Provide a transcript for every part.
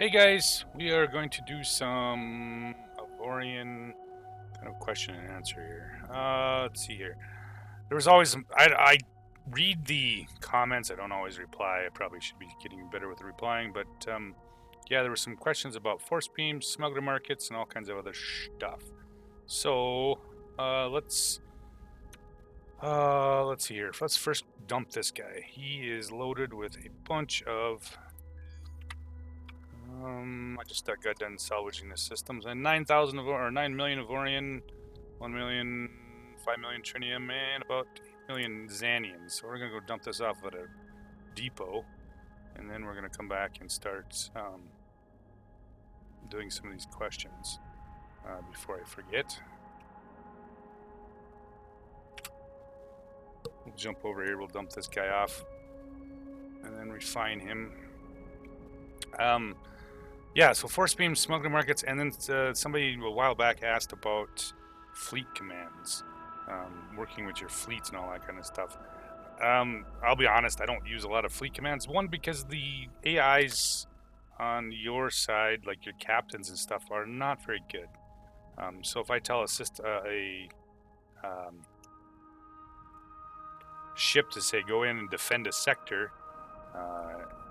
Hey guys, we are going to do some Avorion kind of question and answer here. Let's see here. There was always I read the comments. I don't always reply. I probably should be getting better with replying, but yeah, there were some questions about force beams, smuggler markets, and all kinds of other stuff. So let's see here. Let's first dump this guy. He is loaded with a bunch of I just got done salvaging the systems. And 9,000 or 9 million Avorion, 1 million, 5 million Trinium, and about 8 million Xanians. So we're going to go dump this off at a depot. And then we're going to come back and start doing some of these questions before I forget. We'll jump over here. We'll dump this guy off. And then refine him. Yeah, so force beam, smuggler markets, and then somebody a while back asked about fleet commands, working with your fleets and all that kind of stuff. I'll be honest, I don't use a lot of fleet commands. One, because the AIs on your side, like your captains and stuff, are not very good. So if I tell a ship to say go in and defend a sector,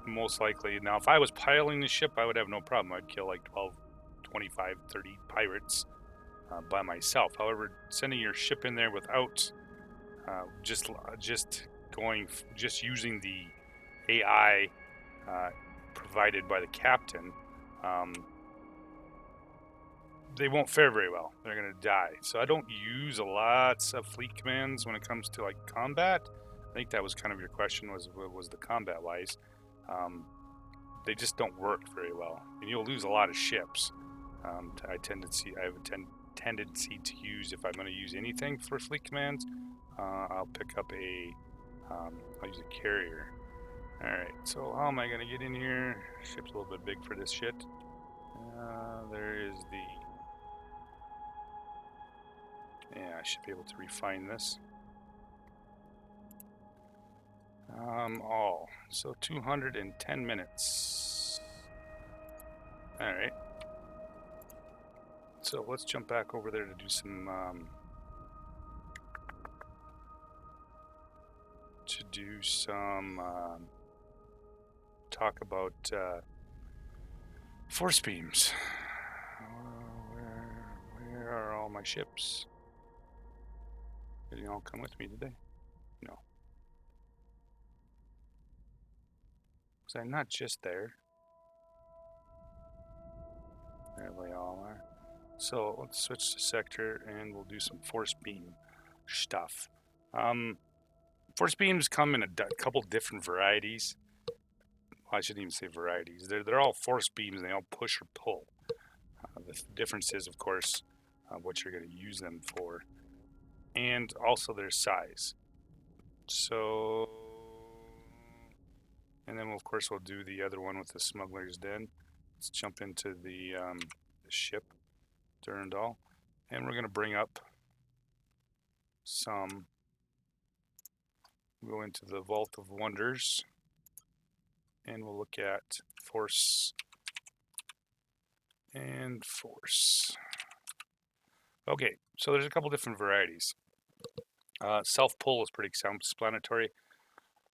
most likely. Now, if I was piloting the ship, I would have no problem. I'd kill like 12, 25, 30 pirates by myself. However, sending your ship in there without just using the AI provided by the captain, they won't fare very well. They're going to die. So I don't use a lot of fleet commands when it comes to like combat. I think that was kind of your question, was the combat wise. They just don't work very well, and you'll lose a lot of ships. I have a tendency to use, if I'm going to use anything for fleet commands, I'll pick up I'll use a carrier. All right, so how am I going to get in here? Ship's a little bit big for this shit. There is yeah, I should be able to refine this. So 210 minutes. All right. So let's jump back over there to do some talk about force beams. Where are all my ships? Did they all come with me, did they? No. Was I not just there? There they all are. So let's switch to sector and we'll do some force beam stuff. Force beams come in a couple different varieties. Well, I shouldn't even say varieties. They're all force beams and they all push or pull. The difference is, of course, what you're going to use them for, and also their size. So, and then of course we'll do the other one with the Smugglers Den. Let's jump into the ship, Durandal, and we're going to bring up go into the Vault of Wonders, and we'll look at force and force. Okay, so there's a couple different varieties. Self-pull is pretty self-explanatory.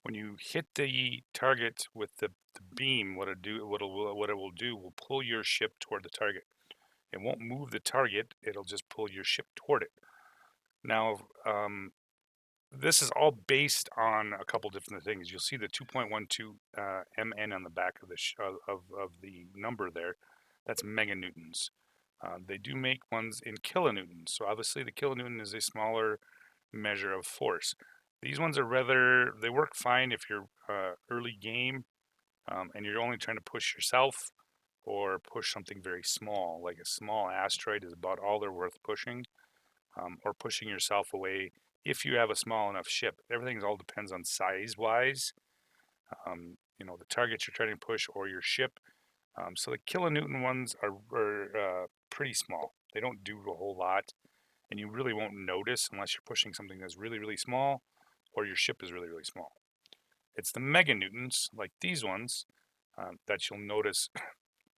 When you hit the target with the beam, what it will do will pull your ship toward the target. It won't move the target, it'll just pull your ship toward it. Now, this is all based on a couple different things. You'll see the 2.12 MN on the back of the number there. That's meganewtons. They do make ones in kilonewtons. So obviously the kilonewton is a smaller measure of force. These ones they work fine if you're early game and you're only trying to push yourself or push something very small, like a small asteroid is about all they're worth pushing, or pushing yourself away if you have a small enough ship. Everything all depends on size-wise, the target you're trying to push or your ship. So the kilonewton ones are pretty small. They don't do a whole lot, and you really won't notice unless you're pushing something that's really, really small or your ship is really, really small. It's the meganewtons, like these ones, that you'll notice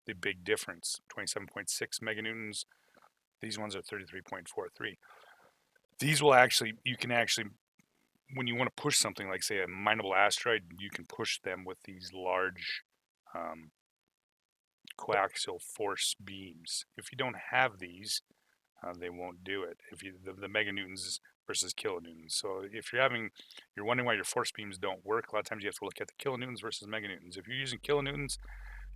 the big difference. 27.6 meganewtons. These ones are 33.43. These will actually, you can actually, when you want to push something like, say, a mineable asteroid, you can push them with these large coaxial force beams. If you don't have these, they won't do it. If you the meganewtons versus kilonewtons. So if you're wondering why your force beams don't work, a lot of times you have to look at the kilonewtons versus meganewtons. If you're using kilonewtons,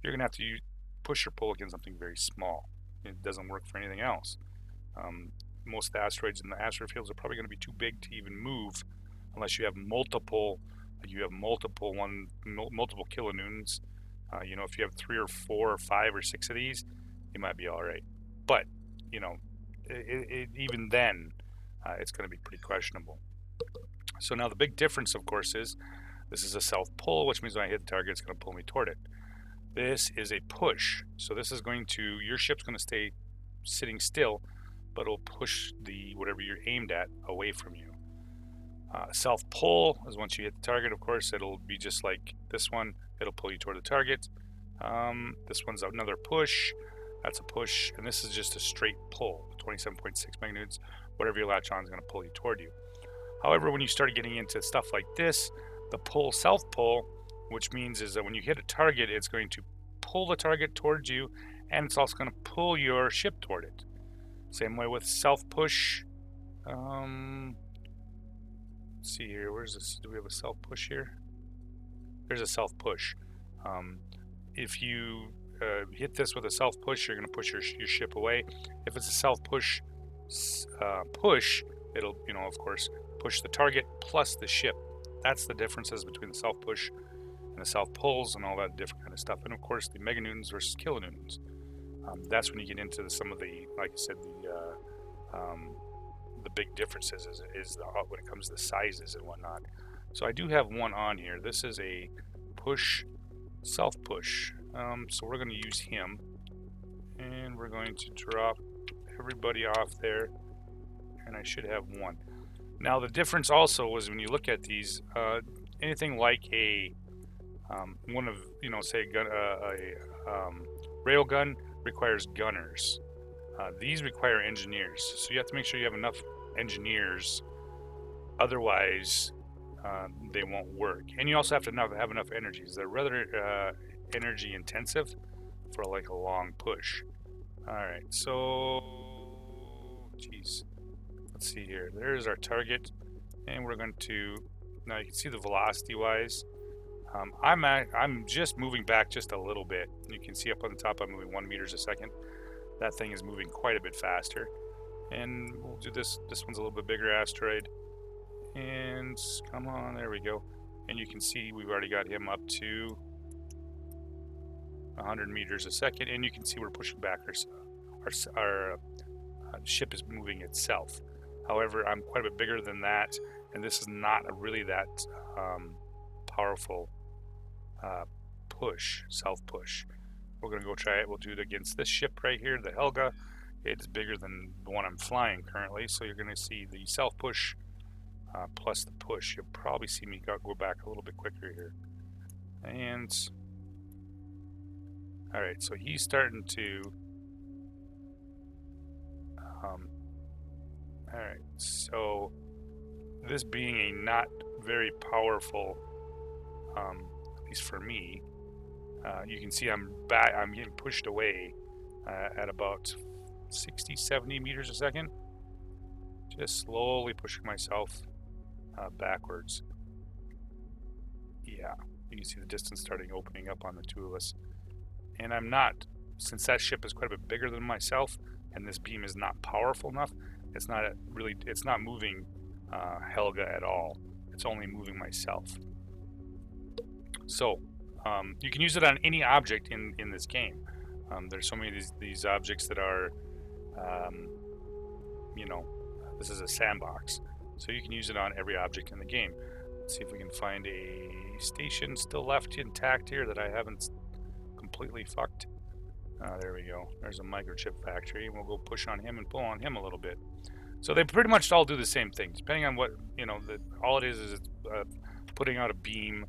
you're gonna have to push or pull against something very small. It doesn't work for anything else. Most of the asteroids in the asteroid fields are probably going to be too big to even move, unless you have multiple kilonewtons. You know, if you have 3 or 4 or 5 or 6 of these, you might be all right. But you know, even then, it's going to be pretty questionable. So now the big difference, of course, is this is a self pull, which means when I hit the target, it's going to pull me toward it. This is a push, so this is going to, your ship's going to stay sitting still, but it'll push the whatever you're aimed at away from you. Self pull is once you hit the target, of course, it'll be just like this one. It'll pull you toward the target. This one's another push. That's a push, and this is just a straight pull. 27.6 meganewtons. Whatever you latch on is going to pull you toward you. However, when you start getting into stuff like this, the pull, self pull, which means is that when you hit a target, it's going to pull the target towards you, and it's also going to pull your ship toward it. Same way with self push. Let's see here. Where's this? Do we have a self push here? There's a self push. If you hit this with a self push, you're going to push your ship away. If it's a self push it'll, you know, of course, push the target plus the ship. That's the differences between the self push and the self pulls and all that different kind of stuff. And of course, the meganewtons versus kilonewtons. That's when you get into some of the, like I said, the big differences is when it comes to the sizes and whatnot. So I do have one on here. This is a push, self push. So we're going to use him, and we're going to drop everybody off there, and I should have one. Now the difference also was when you look at these, anything like a one of, you know, say a rail gun requires gunners. These require engineers, so you have to make sure you have enough engineers, otherwise they won't work. And you also have to have enough energies. They're rather energy intensive for like a long push. Alright, so geez, let's see here. There's our target, and we're going to, now you can see the velocity wise, I'm just moving back just a little bit. You can see up on the top I'm moving 1 meters a second. That thing is moving quite a bit faster. And we'll do this one's a little bit bigger asteroid, and come on, there we go. And you can see we've already got him up to 100 meters a second, and you can see we're pushing back. Our ship is moving itself. However, I'm quite a bit bigger than that, and this is not really that powerful push, self push. We're going to go try it. We'll do it against this ship right here, the Helga. It's bigger than the one I'm flying currently, so you're going to see the self push plus the push. You'll probably see me go back a little bit quicker here. And alright, so he's starting to alright, so this being a not very powerful, at least for me, you can see I'm getting pushed away at about 60-70 meters a second, just slowly pushing myself backwards. Yeah, you can see the distance starting opening up on the two of us. And I'm not, since that ship is quite a bit bigger than myself, and this beam is not powerful enough, it's not moving Helga at all. It's only moving myself. So you can use it on any object in this game. There's so many of these objects that are, you know, this is a sandbox, so you can use it on every object in the game. Let's see if we can find a station still left intact here that I haven't completely fucked. There we go. There's a microchip factory, and we'll go push on him and pull on him a little bit. So they pretty much all do the same thing, depending on what, you know, all it is it's putting out a beam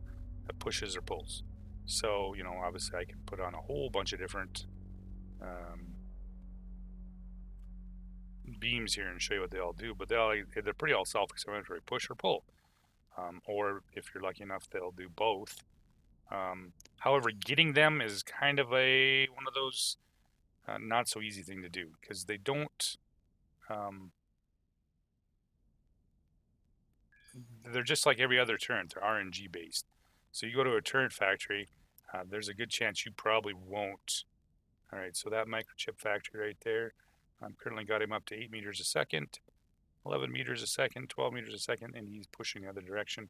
that pushes or pulls. So, you know, obviously I can put on a whole bunch of different beams here and show you what they all do, but they're pretty all self-explanatory: push or pull, or if you're lucky enough, they'll do both. However, getting them is kind of one of those not so easy thing to do, because they don't. They're just like every other turret. They're RNG based. So you go to a turret factory, there's a good chance you probably won't. All right, so that microchip factory right there, I'm currently got him up to 8 meters a second, 11 meters a second, 12 meters a second, and he's pushing the other direction.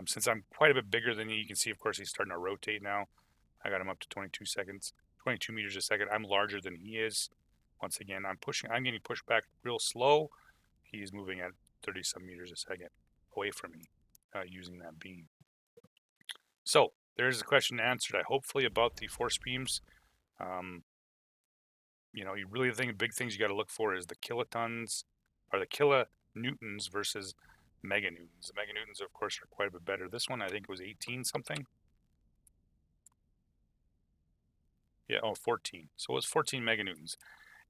Since I'm quite a bit bigger than you can see, of course, he's starting to rotate now. I got him up to 22 meters a second. I'm larger than he is. Once again, I'm getting pushed back real slow. He's moving at 30 some meters a second away from me using that beam. So there's a question answered, hopefully, about the force beams. You really think the big things you got to look for is the kilotons or the kilonewtons versus meganewtons. The meganewtons, of course, are quite a bit better. This one, I think, was 18 something. Yeah, 14. So it was 14 meganewtons.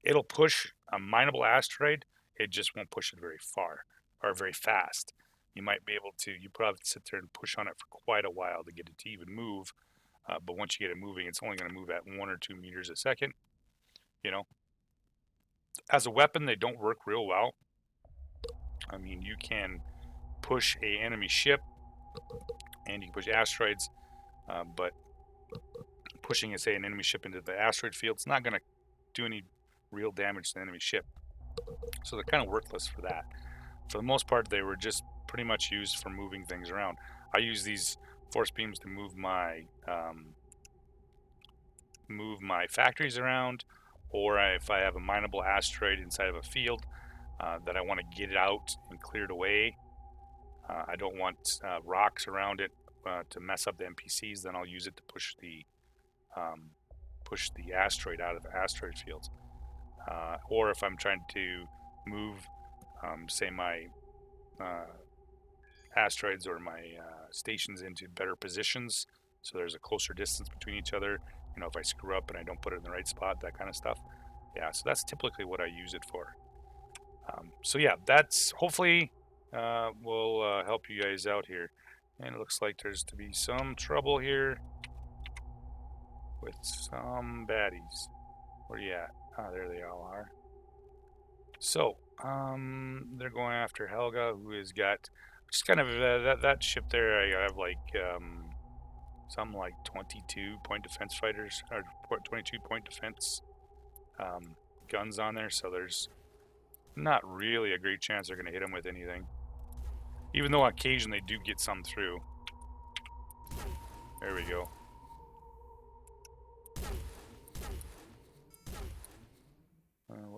It'll push a mineable asteroid. It just won't push it very far or very fast. You might be able to, you probably have to sit there and push on it for quite a while to get it to even move. But once you get it moving, it's only going to move at 1 or 2 meters a second. As a weapon, they don't work real well. I mean, you can push an enemy ship and you can push asteroids, but pushing, say, an enemy ship into the asteroid field, it's not going to do any real damage to the enemy ship. So they're kind of worthless for that. For the most part, they were just pretty much used for moving things around. I use these force beams to move my factories around, or if I have a mineable asteroid inside of a field that I want to get it out and cleared away. I don't want rocks around it to mess up the NPCs. Then I'll use it to push the asteroid out of the asteroid fields. Or if I'm trying to move, say, my asteroids or my stations into better positions, so there's a closer distance between each other. If I screw up and I don't put it in the right spot, that kind of stuff. Yeah, so that's typically what I use it for. So yeah, that's hopefully will help you guys out here. And it looks like there's to be some trouble here with some baddies. Where are you at? Ah, there they all are. So they're going after Helga, who has got just kind of that ship there. I have like something like 22 point defense fighters, or 22 point defense guns on there, so there's not really a great chance they're going to hit them with anything, even though on occasion they do get some through. There we go.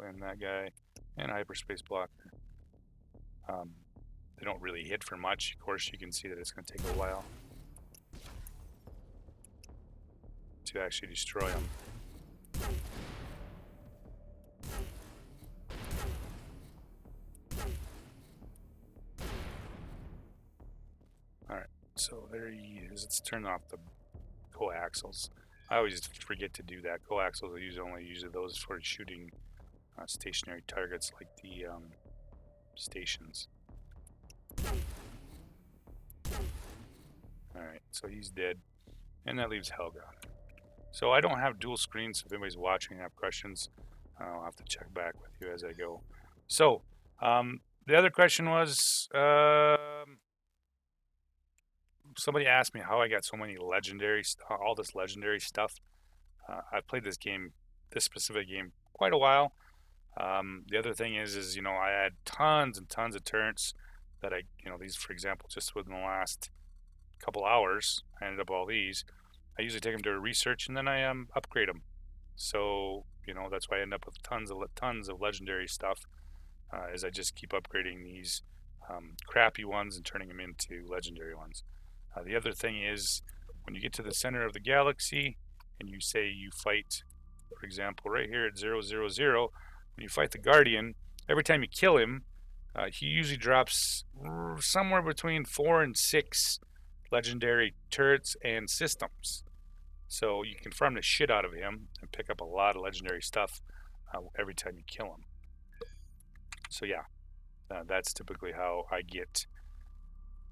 And that guy, and hyperspace blocker. They don't really hit for much. Of course, you can see that it's going to take a while to actually destroy them. Alright, so there he is. Let's turn off the coaxials. I always forget to do that. Coaxials are usually those for shooting stationary targets like the stations. Alright, so he's dead. And that leaves Helga. So I don't have dual screens, so if anybody's watching and have questions, I'll have to check back with you as I go. So, the other question was, somebody asked me how I got so many all this legendary stuff. I've played this specific game, quite a while. The other thing is I had tons and tons of turrets that these, for example, just within the last couple hours, I ended up all these. I usually take them to research and then I upgrade them. So that's why I end up with tons of legendary stuff, as I just keep upgrading these crappy ones and turning them into legendary ones. The other thing is, when you get to the center of the galaxy and you say you fight, for example, right here at 000, when you fight the Guardian, every time you kill him, he usually drops somewhere between 4 and 6 legendary turrets and systems. So you can farm the shit out of him and pick up a lot of legendary stuff every time you kill him. So yeah, that's typically how I get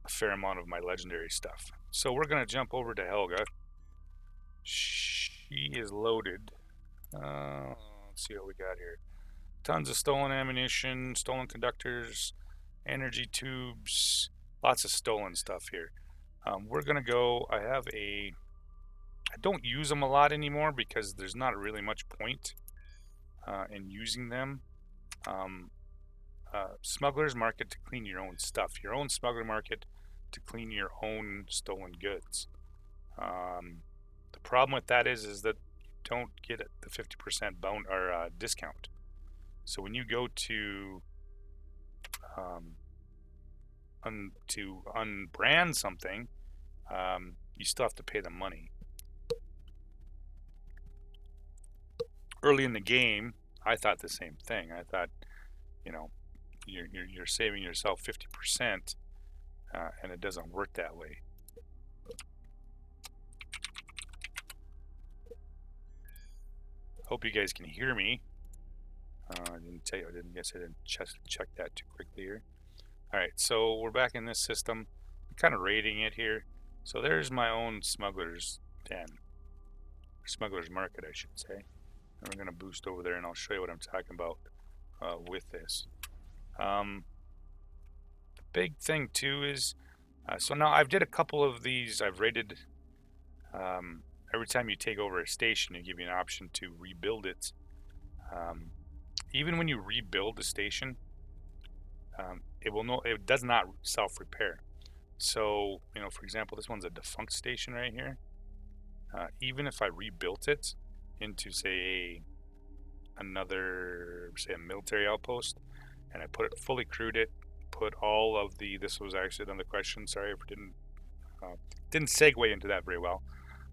a fair amount of my legendary stuff. So we're going to jump over to Helga. She is loaded. Let's see what we got here. Tons of stolen ammunition, stolen conductors, energy tubes, lots of stolen stuff here. We're going to go, I don't use them a lot anymore because there's not really much point in using them. Smugglers market to clean your own stuff. Your own smuggler market to clean your own stolen goods. The problem with that is that you don't get the 50% discount. So when you go to unbrand something, you still have to pay the money. Early in the game, I thought the same thing. I thought, you're saving yourself 50%, and it doesn't work that way. Hope you guys can hear me. I didn't tell you. I didn't check that too quickly here. All right, so we're back in this system. I'm kind of rating it here. So there's my own smuggler's den, smuggler's market, I should say. And we're going to boost over there, and I'll show you what I'm talking about with this. The big thing too is, so now I've did a couple of these. I've rated. Every time you take over a station, they give you an option to rebuild it. Even when you rebuild the station, it does not self-repair. So, for example, this one's a defunct station right here. Even if I rebuilt it into, say, a military outpost, and I fully crewed it, put all of this was actually another question. Sorry if it didn't segue into that very well.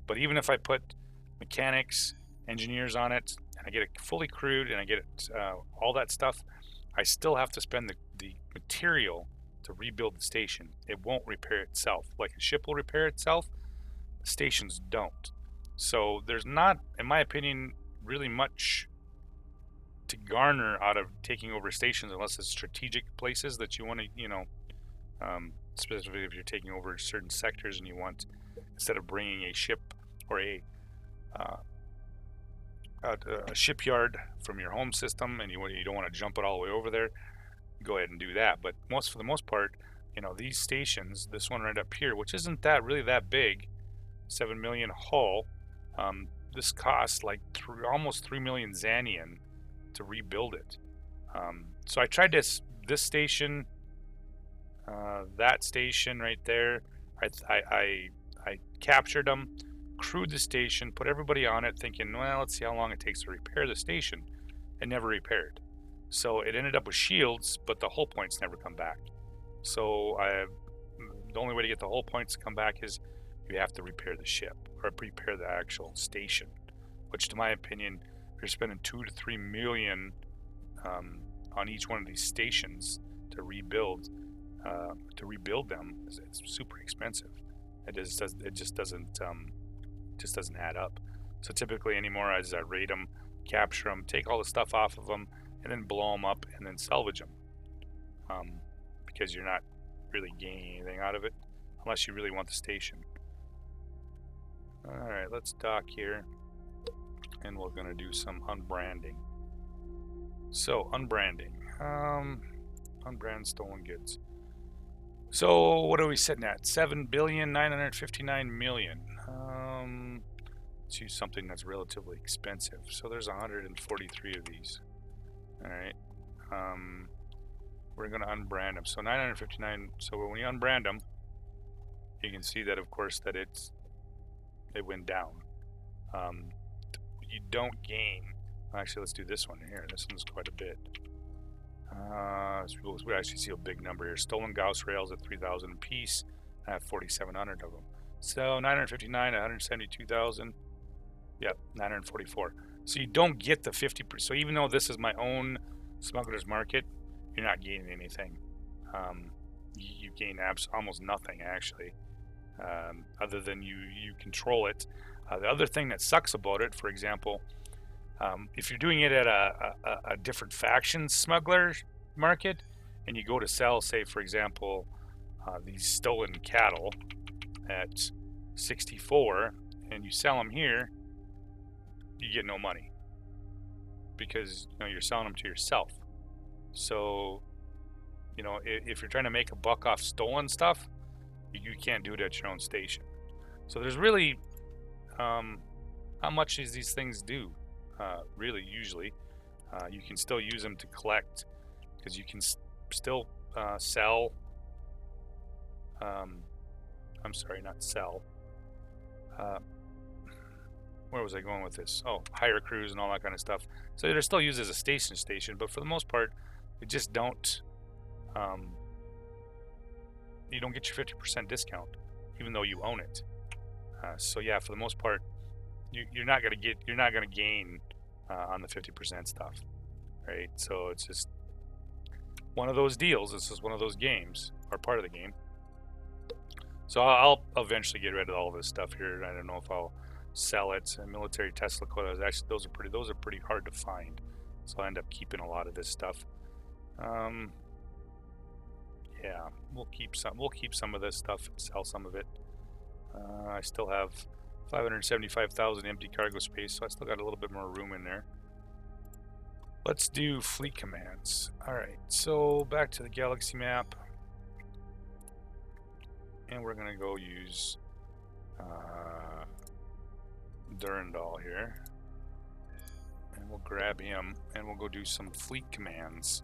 But even if I put mechanics, engineers on it, and I get it fully crewed, and I get it all that stuff, I still have to spend the material to rebuild the station. It won't repair itself. Like a ship will repair itself, the stations don't. So there's not, in my opinion, really much to garner out of taking over stations unless it's strategic places that you want to, specifically if you're taking over certain sectors and you want, instead of bringing a ship or a shipyard from your home system, and you don't want to jump it all the way over there, go ahead and do that. But for the most part, these stations, this one right up here, which isn't really that big, 7 million hull, this costs like almost 3 million Xanian to rebuild it. So I tried this station, that station right there. I captured them, crewed the station, put everybody on it, thinking, well, let's see how long it takes to repair the station. It never repaired. So it ended up with shields, but the hull points never come back. So the only way to get the hull points to come back is you have to repair the ship or repair the actual station, which, to my opinion, you're spending 2 to 3 million on each one of these stations to rebuild them. It's super expensive. It just doesn't add up. So typically anymore, as I rate them, capture them, take all the stuff off of them, and then blow them up and then salvage them, because you're not really gaining anything out of it unless you really want the station. All right, let's dock here, and we're going to do some unbranding. So unbranding, unbrand stolen goods. So what are we sitting at? 7,959,000,000. Let's use something that's relatively expensive. So there's 143 of these. All right. We're going to unbrand them. So 959. So when we unbrand them, you can see that, of course, that it went down. You don't gain. Actually, let's do this one here. This one's quite a bit. So we actually see a big number here. Stolen Gauss rails at 3,000 a piece. I have 4,700 of them. So 959, 172,000. Yep, 944. So you don't get the 50%. So even though this is my own smuggler's market, you're not gaining anything. You gain almost nothing, actually, other than you control it. The other thing that sucks about it, for example, if you're doing it at a different faction smuggler market, and you go to sell, say, for example, these stolen cattle at 64, and you sell them here, you get no money because you're selling them to yourself. So, if you're trying to make a buck off stolen stuff, you can't do it at your own station. So there's really, how much does these things do? Really, usually, you can still use them to collect because you can still sell. I'm sorry, not sell. Where was I going with this? Oh, hire crews and all that kind of stuff. So they're still used as a station, but for the most part, they just don't. You don't get your 50% discount, even though you own it. So yeah, for the most part, you're not gonna gain on the 50% stuff, right? So it's just one of those deals. It's just one of those games, or part of the game. So I'll eventually get rid of all this stuff here. I don't know if I'll sell it. Military Tesla quotas, actually, those are pretty hard to find. So I'll end up keeping a lot of this stuff. Yeah, we'll keep some of this stuff and sell some of it. I still have 575,000 empty cargo space, so I still got a little bit more room in there. Let's do fleet commands. All right, so back to the galaxy map, and we're gonna go use Durandal here, and we'll grab him, and we'll go do some fleet commands.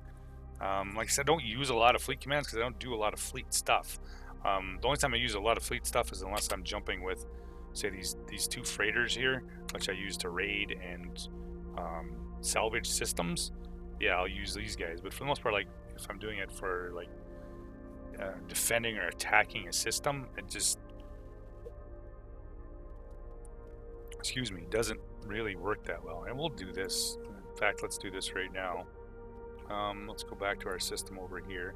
Like I said, I don't use a lot of fleet commands because I don't do a lot of fleet stuff. The only time I use a lot of fleet stuff is unless I'm jumping with, say, these two freighters here, which I use to raid and salvage systems. Yeah, I'll use these guys. But for the most part, like if I'm doing it for like defending or attacking a system, it just, excuse me, doesn't really work that well. And we'll do this. In fact, let's do this right now. Let's go back to our system over here.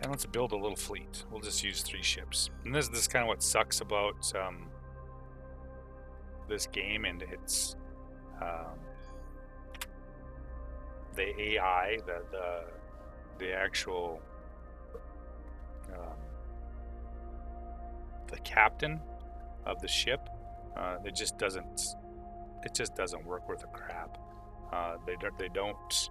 And let's build a little fleet. We'll just use 3 ships. And this is kind of what sucks about this game, and it's the AI, the actual the captain of the ship. It just doesn't work worth a crap. They don't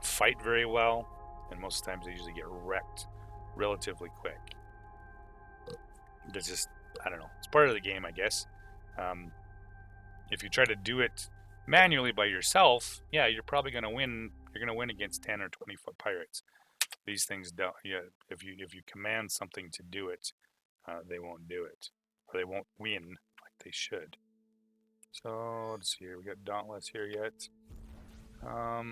fight very well, and most times they usually get wrecked relatively quick. It's just, I don't know, it's part of the game, I guess. If you try to do it manually by yourself, yeah, you're probably going to win. You're going to win against 10 or 20 foot pirates. These things don't. Yeah, if you command something to do it, they won't do it, or they won't win like they should. So let's see here. We got Dauntless here yet. All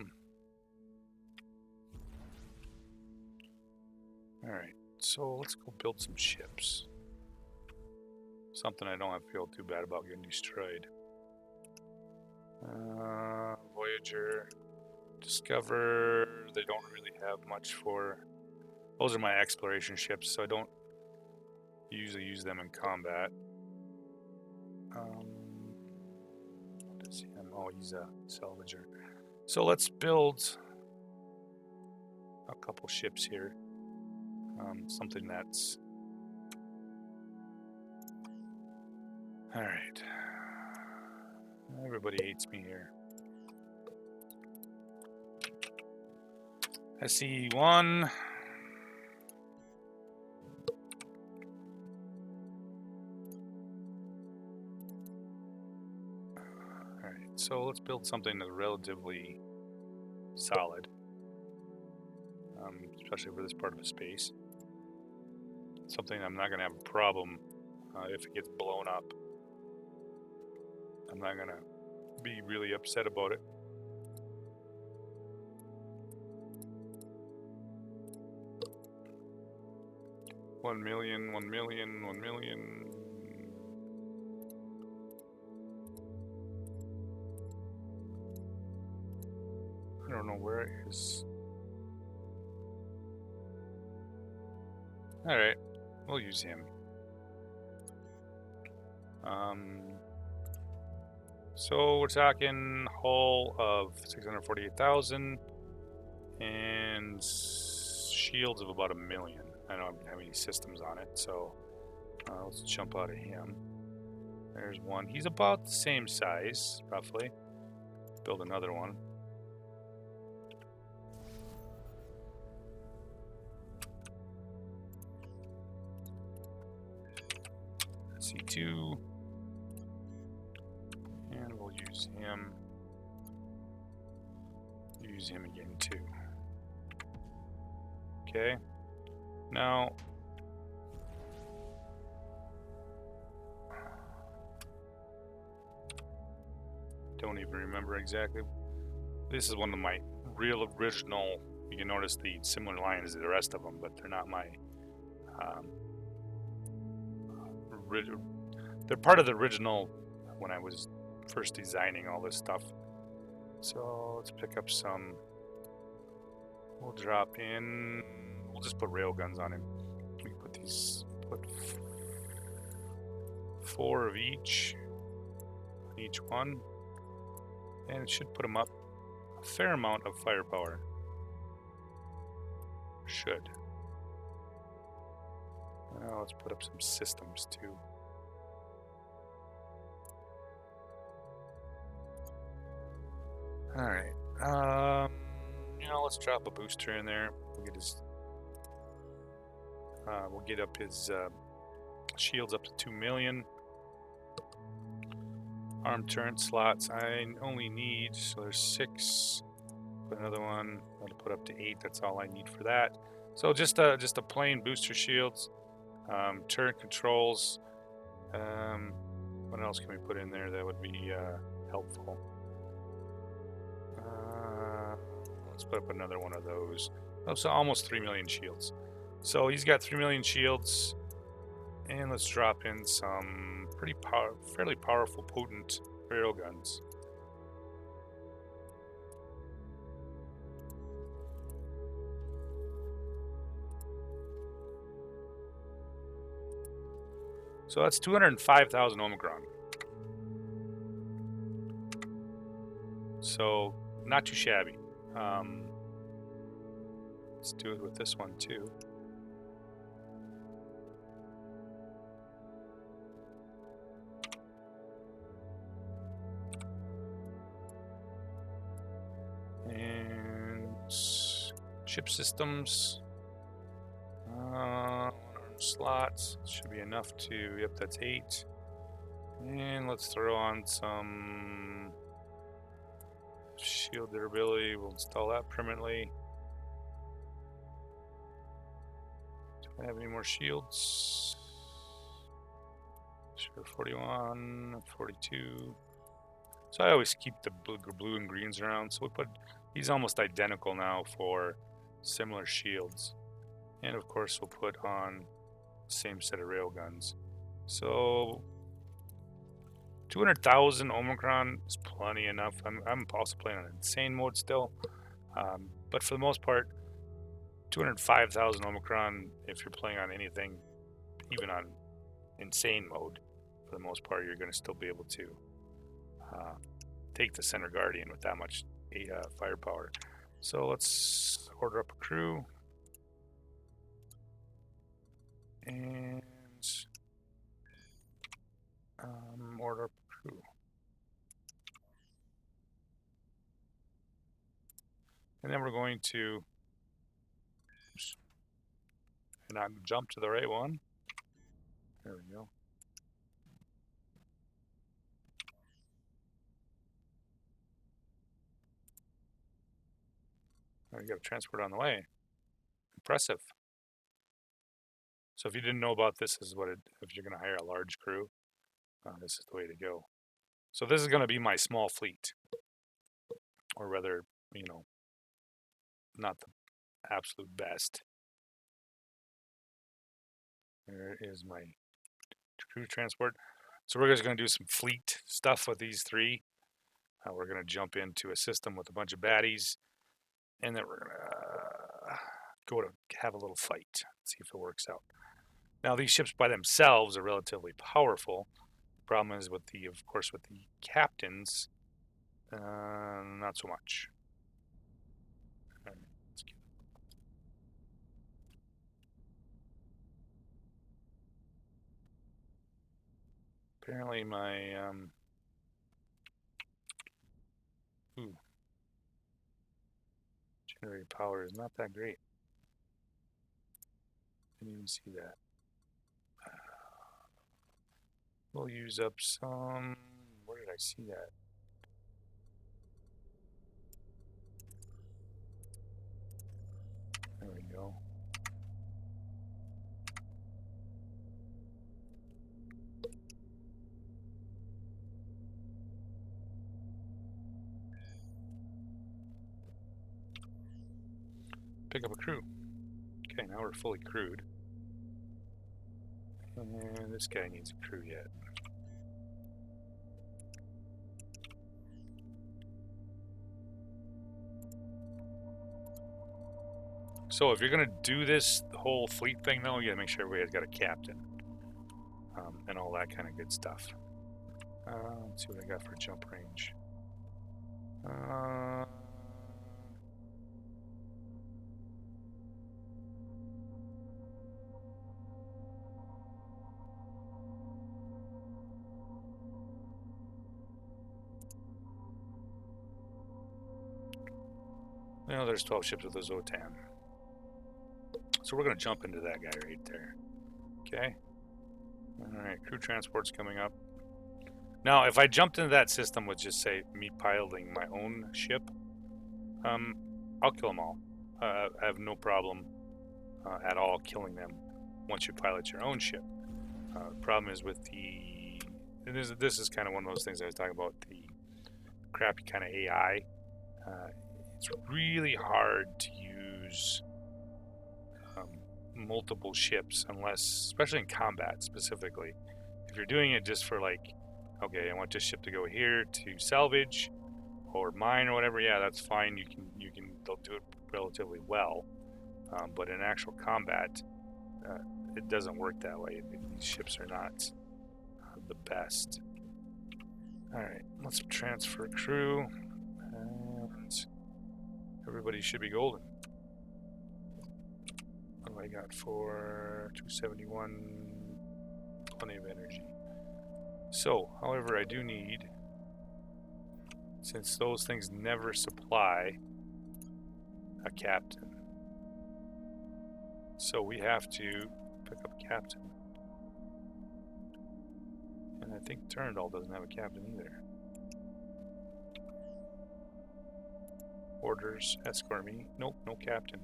right, so let's go build some ships. Something I don't have to feel too bad about getting destroyed. Voyager, Discover, they don't really have much for. Those are my exploration ships, so I don't usually use them in combat. What is he? Oh, he's a salvager. So let's build a couple ships here. Something that's... Alright. Everybody hates me here. SE1. Alright, so let's build something that's relatively solid. Especially for this part of the space. Something I'm not going to have a problem if it gets blown up. I'm not going to be really upset about it. $1 million, $1 million, $1 million. I don't know where it is. Alright, we'll use him. So we're talking hull of 648,000 and shields of about 1 million. I don't have any systems on it, so let's jump out of him. There's one. He's about the same size, roughly. Build another one. C2. And we'll use him. Use him again too. Okay. Now, don't even remember exactly. This is one of my real original. You can notice the similar lines to the rest of them, but they're not my. They're part of the original when I was first designing all this stuff. So let's pick up some. We'll drop in. We'll just put railguns on him. We can put these. Put 4 of each on each one, and it should put him up a fair amount of firepower. Should. Now let's put up some systems too. All right. Let's drop a booster in there. We'll get his. We'll get up his shields up to 2 million. Arm turret slots. I only need, so there's 6. Put another one. I'll put up to 8. That's all I need for that. So just a plain booster shields. Turret controls. What else can we put in there that would be helpful? Let's put up another one of those. Oh, so almost 3 million shields. So he's got 3 million shields. And let's drop in some fairly powerful, potent railguns. So that's 205,000 Omicron. So not too shabby. Let's do it with this one too. And ship systems. Slots should be enough to. Yep, that's 8. And let's throw on some shield durability. We'll install that permanently. Do I have any more shields? Sure, 41, 42. So I always keep the blue and greens around. So we put, he's almost identical now for similar shields. And of course we'll put on the same set of railguns. So 200,000 Omicron is plenty enough. I'm also playing on insane mode still. But for the most part, 205,000 Omicron, if you're playing on anything, even on insane mode, for the most part, you're going to still be able to take the Center Guardian with that much firepower. So let's order up a crew. And order up a crew. And then we're going to not jump to the right one. There we go. Oh, you got a transport on the way. Impressive. So if you didn't know about this, is what if you're going to hire a large crew, this is the way to go. So this is going to be my small fleet, or rather, not the absolute best. There is my crew transport. So we're just going to do some fleet stuff with these 3. We're going to jump into a system with a bunch of baddies, and then we're going to go to have a little fight, see if it works out. Now these ships by themselves are relatively powerful, Problem is with the, of course, with the captains, not so much. All right, let's get apparently my generating power is not that great. Didn't even see that. We'll use up some. Where did I see that? There we go. Pick up a crew. Okay, now we're fully crewed. And this guy needs a crew yet. So if you're gonna do this whole fleet thing, though, you gotta make sure everybody's got a captain, and all that kind of good stuff. Let's see what I got for jump range. Well, there's 12 ships with a Zotan. So we're going to jump into that guy right there. Okay. Alright, crew transport's coming up. Now, if I jumped into that system with just, say, me piloting my own ship, I'll kill them all. I have no problem at all killing them once you pilot your own ship. The problem is with the... This is kind of one of those things I was talking about, the crappy kind of AI. It's really hard to use multiple ships unless, especially in combat specifically, if you're doing it just for like, okay, I want this ship to go here to salvage or mine or whatever, yeah, that's fine. They'll do it relatively well. But in actual combat, it doesn't work that way. These ships are not the best. All right, let's transfer crew, and everybody should be golden. What do I got for 271? Plenty of energy. So, however, I do need, since those things never supply a captain, so we have to pick up a captain. And I think Turndal doesn't have a captain either. Orders, escort me. Nope, no captain.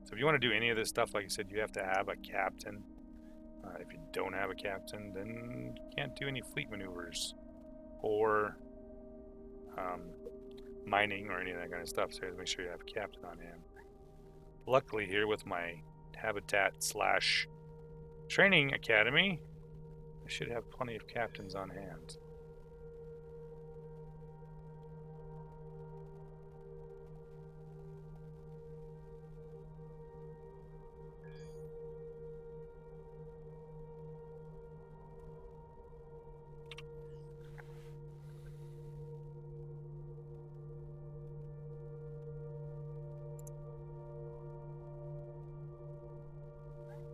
So if you want to do any of this stuff, like I said, you have to have a captain. If you don't have a captain, then you can't do any fleet maneuvers or mining or any of that kind of stuff. So you have to make sure you have a captain on hand. Luckily here with my habitat / training academy, I should have plenty of captains on hand.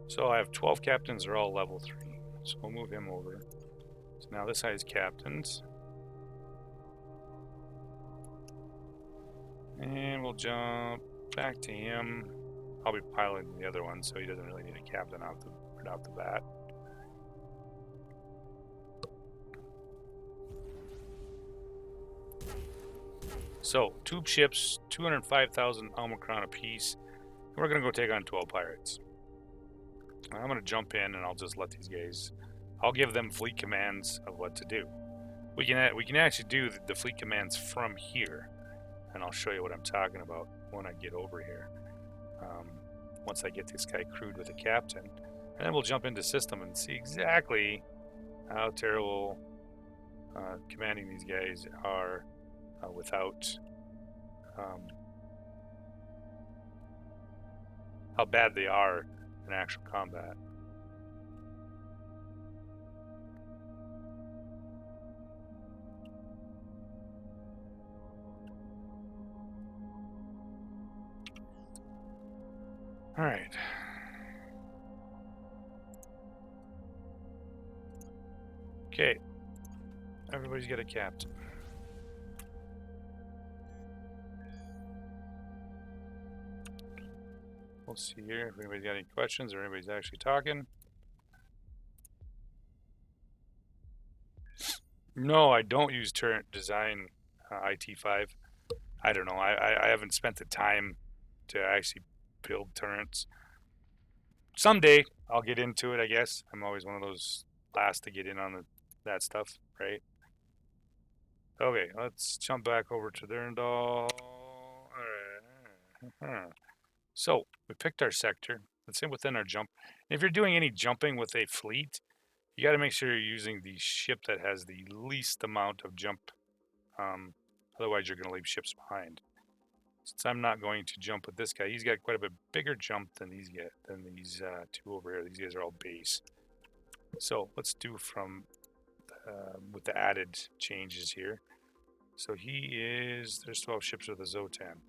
So I have 12 captains, they're all level 3. So we'll move him over. So now this guy's captains. And we'll jump back to him. I'll be piloting the other one, so he doesn't really need a captain right off the bat. So, tube ships, 205,000 Omicron apiece. And we're going to go take on 12 pirates. I'm going to jump in and I'll just let these guys... I'll give them fleet commands of what to do. We can actually do the fleet commands from here. And I'll show you what I'm talking about when I get over here. Once I get this guy crewed with a captain. And then we'll jump into system and see exactly how terrible commanding these guys are without... how bad they are in actual combat. All right. Okay. Everybody's got a captain. We'll see here if anybody's got any questions or anybody's actually talking. No, I don't use turret design IT5. I don't know. I haven't spent the time to actually build turrets. Someday I'll get into it, I guess. I'm always one of those last to get in on that stuff, right? Okay, let's jump back over to Durndal. Alright. So, we picked our sector. Let's say within our jump. If you're doing any jumping with a fleet, you got to make sure you're using the ship that has the least amount of jump. Otherwise, you're going to leave ships behind. Since I'm not going to jump with this guy, he's got quite a bit bigger jump than these two over here. These guys are all base. So let's do from with the added changes here. So there's 12 ships with a Zotan.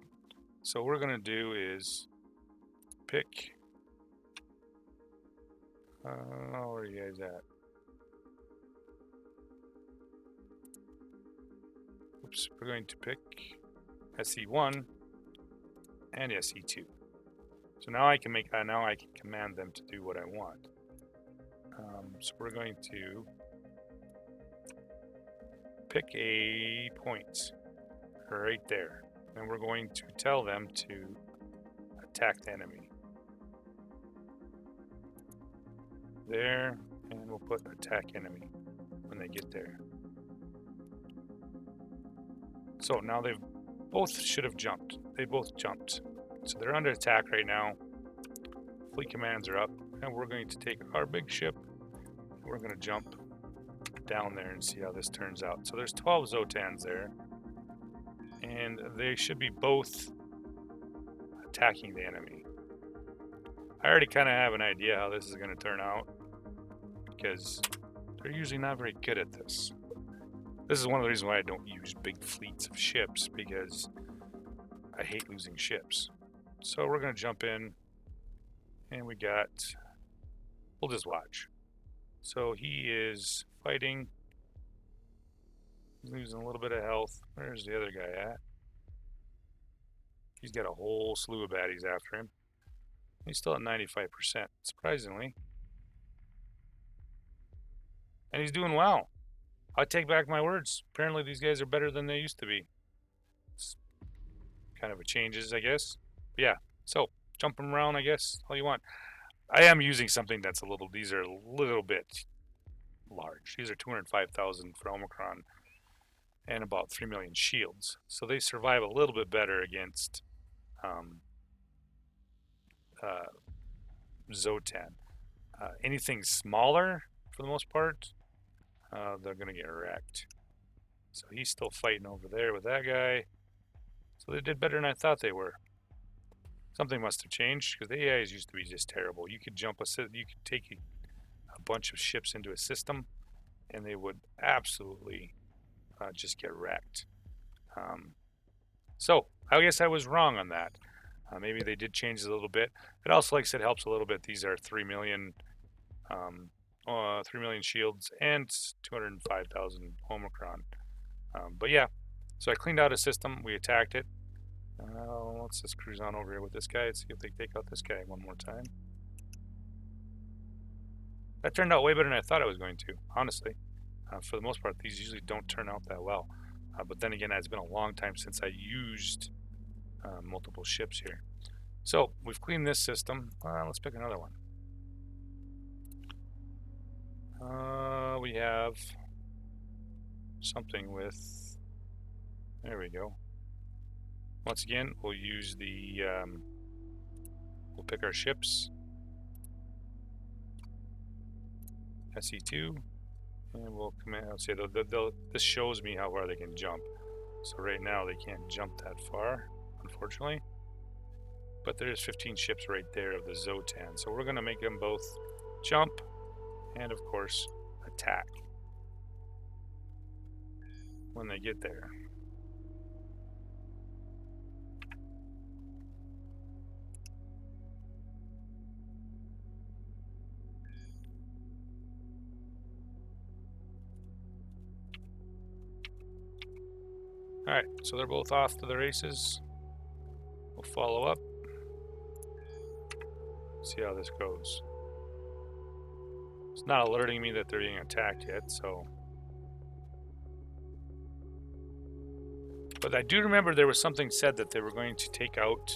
So what we're going to do is pick, where are you guys at? Oops, we're going to pick SE1 and SE2. So now I can command them to do what I want. So we're going to pick a point right there, and we're going to tell them to attack the enemy. There, and we'll put attack enemy when they get there. So now they both should have jumped. They both jumped. So they're under attack right now. Fleet commands are up, and we're going to take our big ship. We're going to jump down there and see how this turns out. So there's 12 Zotans there, and they should be both attacking the enemy. I already kind of have an idea how this is going to turn out, because they're usually not very good at this. This is one of the reasons why I don't use big fleets of ships, because I hate losing ships. So we're going to jump in, and we'll just watch. So he is fighting. He's losing a little bit of health. Where's the other guy at? He's got a whole slew of baddies after him. He's still at 95%, surprisingly. And he's doing well. I take back my words. Apparently these guys are better than they used to be. It's kind of a changes, I guess. But yeah, so jump them around, I guess, all you want. I am using something that's these are a little bit large. These are 205,000 for Omicron and about 3 million shields. So they survive a little bit better against Zotan. Anything smaller, for the most part, they're going to get wrecked. So he's still fighting over there with that guy. So they did better than I thought they were. Something must have changed, because the AIs used to be just terrible. You could take a bunch of ships into a system, and they would absolutely just get wrecked. So I guess I was wrong on that. Maybe they did change it a little bit. It also, like I said, helps a little bit. These are 3 million shields and 205,000 Omicron. But yeah, so I cleaned out a system. We attacked it. Let's just cruise on over here with this guy. Let's see if they take out this guy one more time. That turned out way better than I thought it was going to, honestly. For the most part, these usually don't turn out that well. But then again, it's been a long time since I used multiple ships here. So we've cleaned this system. Let's pick another one. We have something with, there we go. Once again, we'll use we'll pick our ships. SE2, and we'll command, I'll say this shows me how far they can jump. So right now they can't jump that far, unfortunately. But there's 15 ships right there of the Zotan. So we're going to make them both jump and, of course, attack when they get there. Alright, so they're both off to the races. We'll follow up. See how this goes. It's not alerting me that they're being attacked yet, so... But I do remember there was something said that they were going to take out,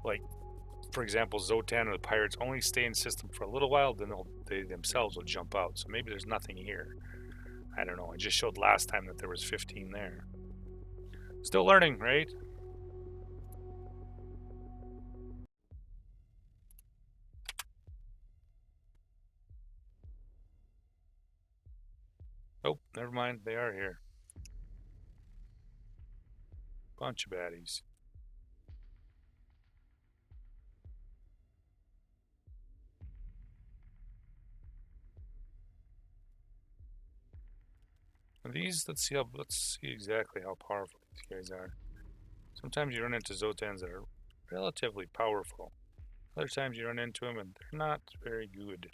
like, for example, Zotan or the pirates only stay in system for a little while, then they themselves will jump out. So maybe there's nothing here. I don't know. I just showed last time that there was 15 there. Still learning, right? Oh, never mind. They are here. Bunch of baddies. And these, let's see exactly how powerful these guys are. Sometimes you run into Zotans that are relatively powerful. Other times you run into them and they're not very good.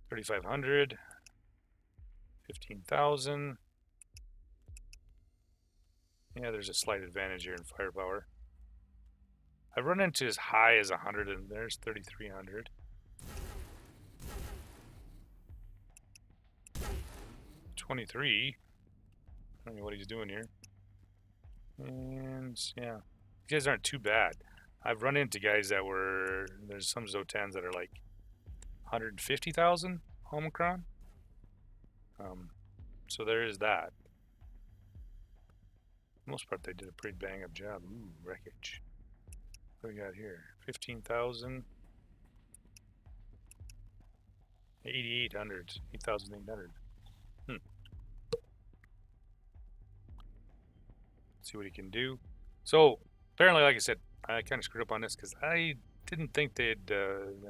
3,500, 15,000. Yeah, there's a slight advantage here in firepower. I've run into as high as 100, and there's 3,300. 23. I don't know what he's doing here. And yeah, these guys aren't too bad. I've run into guys that were, there's some Zotans that are like 150,000 Omicron. So there is that. For the most part, they did a pretty bang up job. Ooh, wreckage. What do we got here? 15,000. 8,800. 8,800. See what he can do. So apparently, like I said, I kind of screwed up on this because I didn't think they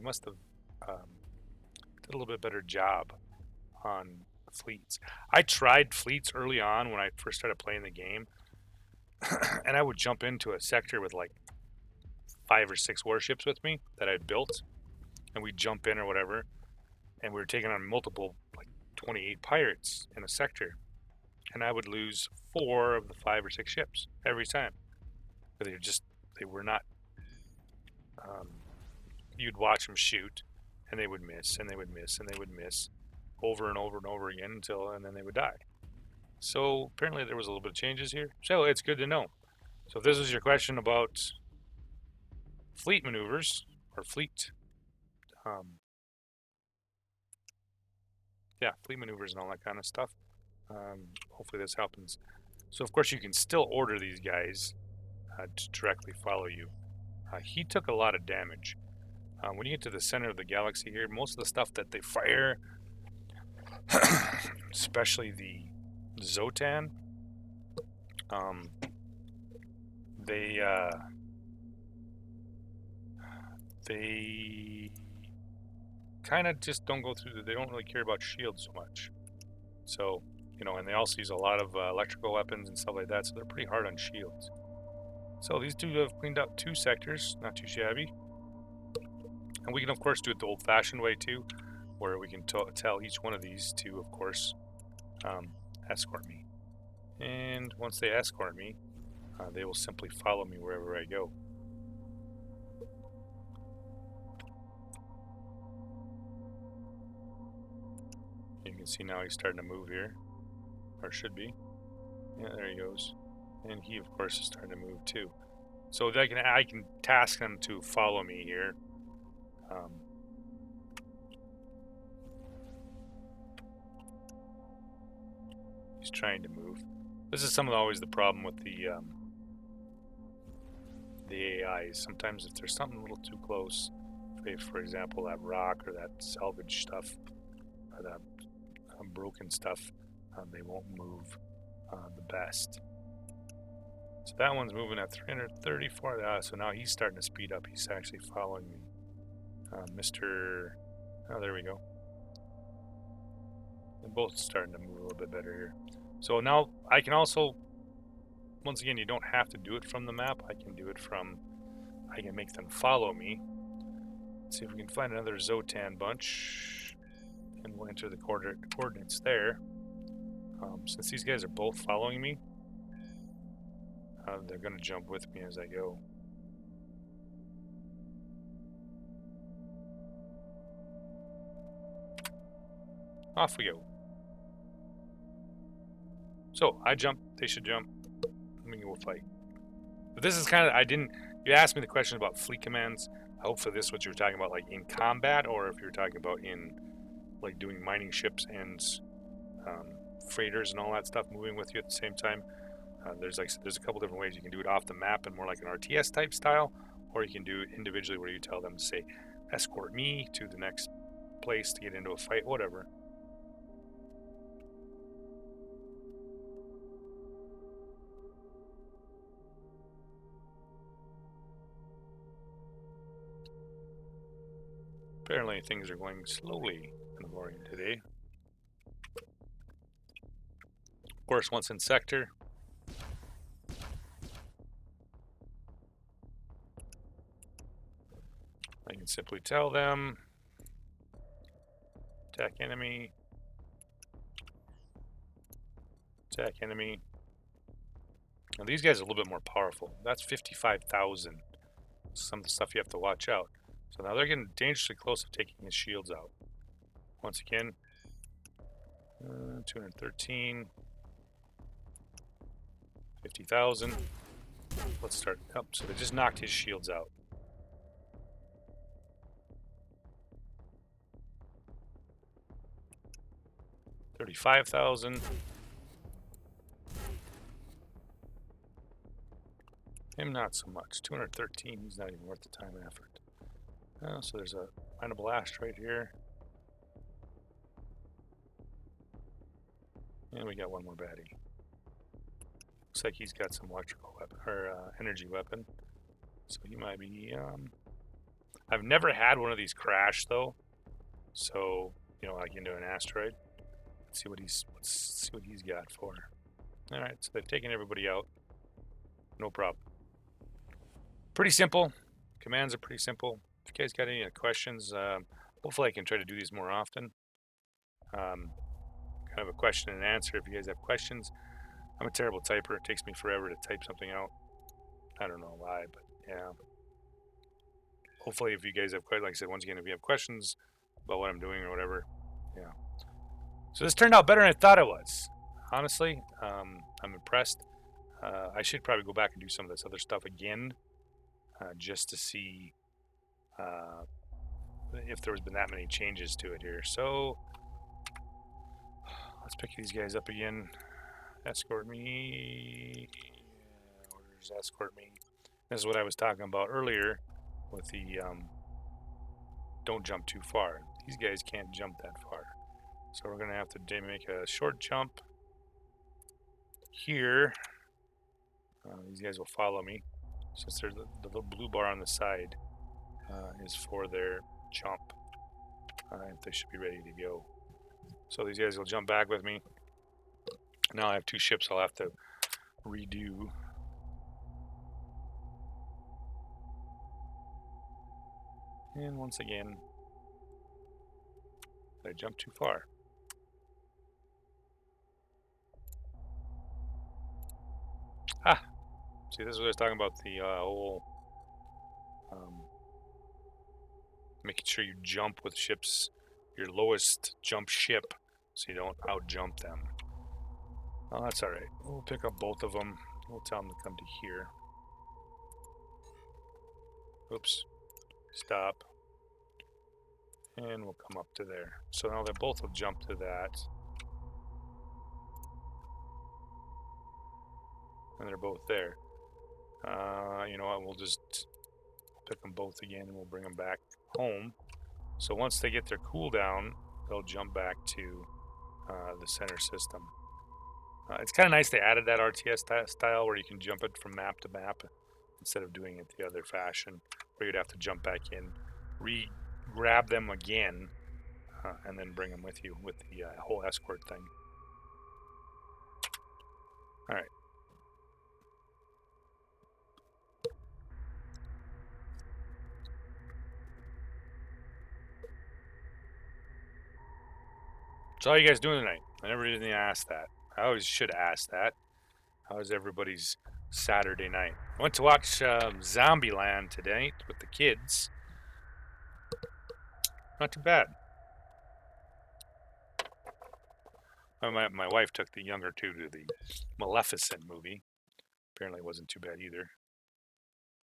must have did a little bit better job on fleets. I tried fleets early on when I first started playing the game, and I would jump into a sector with like 5 or 6 warships with me that I'd built, and we'd jump in or whatever, and we were taking on multiple, like 28 pirates in a sector, and I would lose 4 of the 5 or 6 ships every time. But they were not. You'd watch them shoot, and they would miss, and they would miss, and they would miss, over and over and over again and then they would die. So apparently there was a little bit of changes here. So it's good to know. So if this is your question about fleet maneuvers or fleet, fleet maneuvers and all that kind of stuff. Hopefully this happens. So of course you can still order these guys to directly follow you. He took a lot of damage. When you get to the center of the galaxy here, most of the stuff that they fire, especially the Zotan, they kind of just don't go through they don't really care about shields so much. So, and they also use a lot of electrical weapons and stuff like that, so they're pretty hard on shields. So these two have cleaned up 2 sectors, not too shabby. And we can, of course, do it the old-fashioned way, too, where we can tell each one of these to, of course, escort me. And once they escort me, they will simply follow me wherever I go. You can see now he's starting to move here, or should be. Yeah, there he goes. And he, of course, is starting to move, too. So I can task him to follow me here. He's trying to move. This is always the problem with the AIs. Sometimes if there's something a little too close, for example, that rock or that salvage stuff, or that broken stuff, they won't move the best. So that one's moving at 334. So now he's starting to speed up. He's actually following me. Oh, there we go. They're both starting to move a little bit better here. So now I can also, once again, you don't have to do it from the map. I can make them follow me. Let's see if we can find another Zotan bunch. And we'll enter the coordinates there. Since these guys are both following me, They're going to jump with me as I go. Off we go. So, I jump, they should jump, we can go fight. But this is kind of, you asked me the question about fleet commands. Hopefully this is what you were talking about, like in combat, or if you were talking about in, like doing mining ships and freighters and all that stuff moving with you at the same time. There's a couple different ways. You can do it off the map and more like an RTS type style, or you can do it individually where you tell them to say, escort me to the next place to get into a fight, whatever. Apparently things are going slowly in Avorion today. Of course, once in sector, I can simply tell them, attack enemy, attack enemy. Now these guys are a little bit more powerful. That's 55,000. Some of the stuff you have to watch out. So now they're getting dangerously close to taking his shields out. Once again, 213, 50,000. Let's start up. So they just knocked his shields out. $35,000. Him not so much. 213. He's not even worth the time and effort. So there's a line of blast right here. And we got one more baddie. Looks like he's got some electrical weapon or energy weapon. So he might be. I've never had one of these crash though. So like into an asteroid. Let's see what he's got for. All right, so they've taken everybody out. No problem. Pretty simple. Commands are pretty simple. If you guys got any questions, hopefully I can try to do these more often. Kind of a question and answer if you guys have questions. I'm a terrible typer. It takes me forever to type something out. I don't know why, but yeah. Hopefully if you guys have questions, like I said, once again, if you have questions about what I'm doing or whatever, yeah. So this turned out better than I thought it was. Honestly, I'm impressed. I should probably go back and do some of this other stuff again, just to see if there's been that many changes to it here. So let's pick these guys up again. Escort me. Where's escort me? This is what I was talking about earlier with the don't jump too far. These guys can't jump that far. So we're going to have to make a short jump here. These guys will follow me. Since there's the little blue bar on the side is for their jump. If they should be ready to go. So these guys will jump back with me. Now I have two ships I'll have to redo. And once again, I jumped too far. See, this is what I was talking about, the whole making sure you jump with ships, your lowest jump ship, so you don't out jump them. Oh, that's all right. We'll pick up both of them. We'll tell them to come to here. Oops. Stop. And we'll come up to there. So now they both will jump to that. And they're both there. You know what? We'll just pick them both again and we'll bring them back home. So once they get their cooldown, they'll jump back to the center system. It's kind of nice they added that RTS style where you can jump it from map to map instead of doing it the other fashion where you'd have to jump back in, grab them again, and then bring them with you with the whole escort thing. All right. So how are you guys doing tonight? I never even asked that. I always should ask that. How is everybody's Saturday night. I went to watch Zombieland tonight with the kids. Not too bad. My wife took the younger two to the Maleficent movie. Apparently it wasn't too bad either.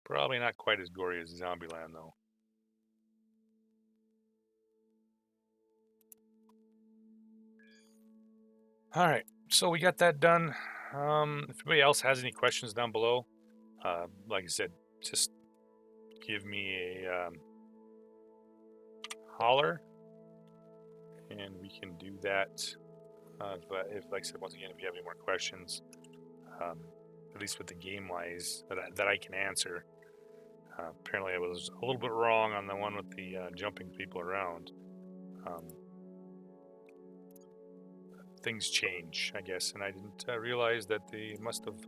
Probably not quite as gory as Zombieland, though. All right, so we got that done. If anybody else has any questions down below, like I said, just give me a holler, and we can do that. If, like I said, once again, if you have any more questions, at least with the game-wise, that I can answer. Apparently, I was a little bit wrong on the one with the jumping people around. Things change, I guess, and I didn't realize that they must have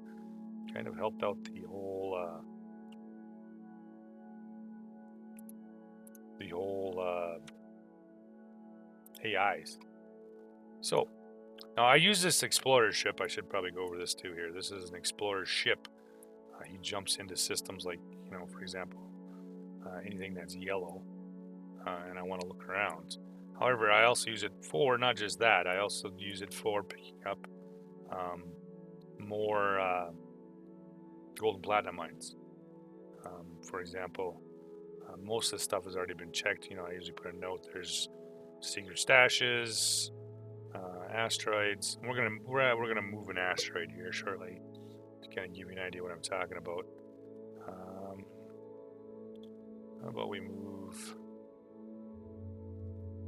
kind of helped out the whole AIs. So now I use this explorer ship. I should probably go over this too here. This is an explorer ship. He jumps into systems like, for example, anything that's yellow, and I want to look around. However, I also use it for not just that. I also use it for picking up more gold and platinum mines. For example, most of the stuff has already been checked. I usually put a note. There's secret stashes, asteroids. We're gonna move an asteroid here shortly to kind of give you an idea what I'm talking about. How about we move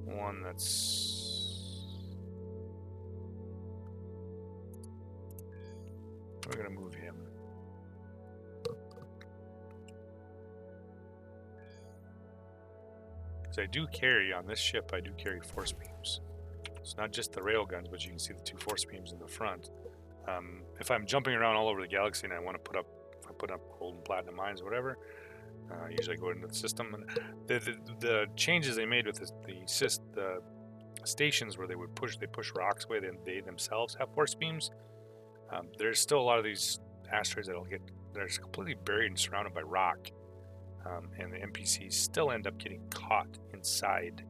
one that's... We're gonna move him. Because I do carry, on this ship, I do carry force beams. It's not just the rail guns, but you can see the 2 force beams in the front. If I'm jumping around all over the galaxy and I want to put up gold and platinum mines or whatever, usually I go into the system. And the changes they made with the stations where they push rocks away, they themselves have force beams. There's still a lot of these asteroids they're completely buried and surrounded by rock, and the NPCs still end up getting caught inside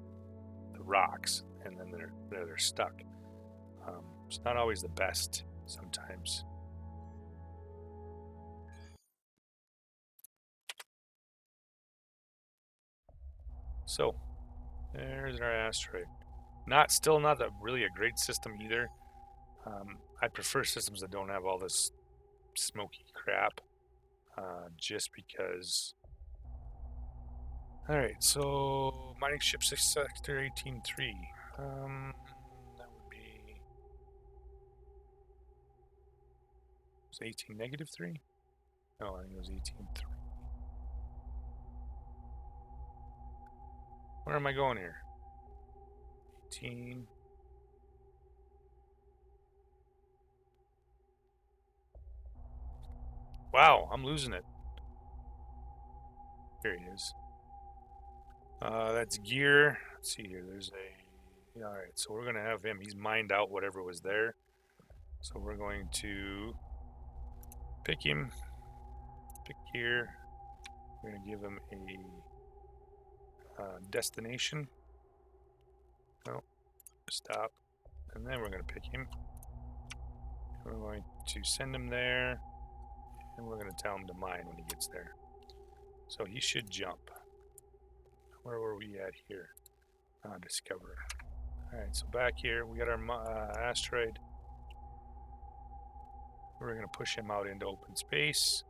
the rocks, and then they're stuck. It's not always the best sometimes. So there's our asteroid. Still not really a great system either. I prefer systems that don't have all this smoky crap, just because. All right, so mining ship 6 sector 18-3. That would be 18 -3. No, I think it was 18-3. Where am I going here? 18. Wow, I'm losing it. Here he is. That's gear. Let's see here. There's a... Yeah, all right, so we're going to have him. He's mined out whatever was there. So we're going to pick him. Pick gear. We're going to give him a destination. No, stop. And then we're going to pick him. We're going to send him there. And we're going to tell him to mine when he gets there. So he should jump. Where were we at here? Discover. Alright, so back here we got our asteroid. We're going to push him out into open space.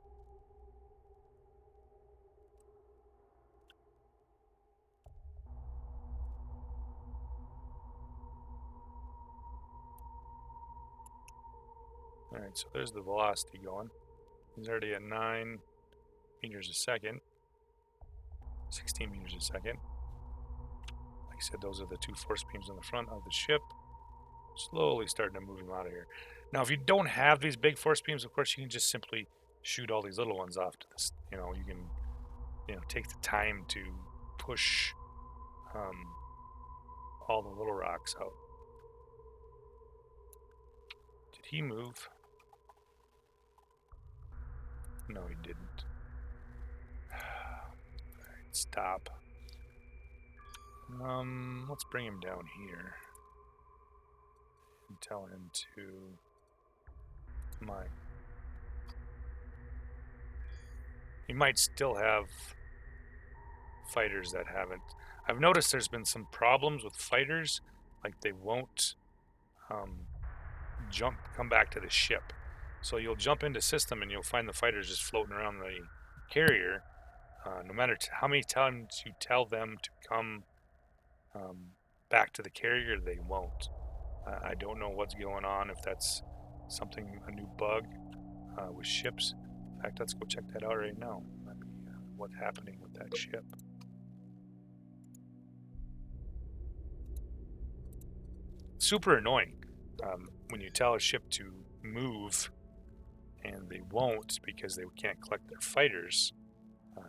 Alright, so there's the velocity going. He's already at 9 meters a second. 16 meters a second. Like I said, those are the 2 force beams on the front of the ship. Slowly starting to move him out of here. Now, if you don't have these big force beams, of course, you can just simply shoot all these little ones off to this. You can, take the time to push all the little rocks out. Did he move? No, he didn't. Stop. Let's bring him down here and tell him to mine. He might still have fighters that haven't. I've noticed there's been some problems with fighters, like they won't come back to the ship. So you'll jump into system and you'll find the fighters just floating around the carrier. No matter how many times you tell them to come back to the carrier, they won't. I don't know what's going on, if that's a new bug with ships. In fact, let's go check that out right now. What's happening with that ship. Super annoying when you tell a ship to move and they won't because they can't collect their fighters.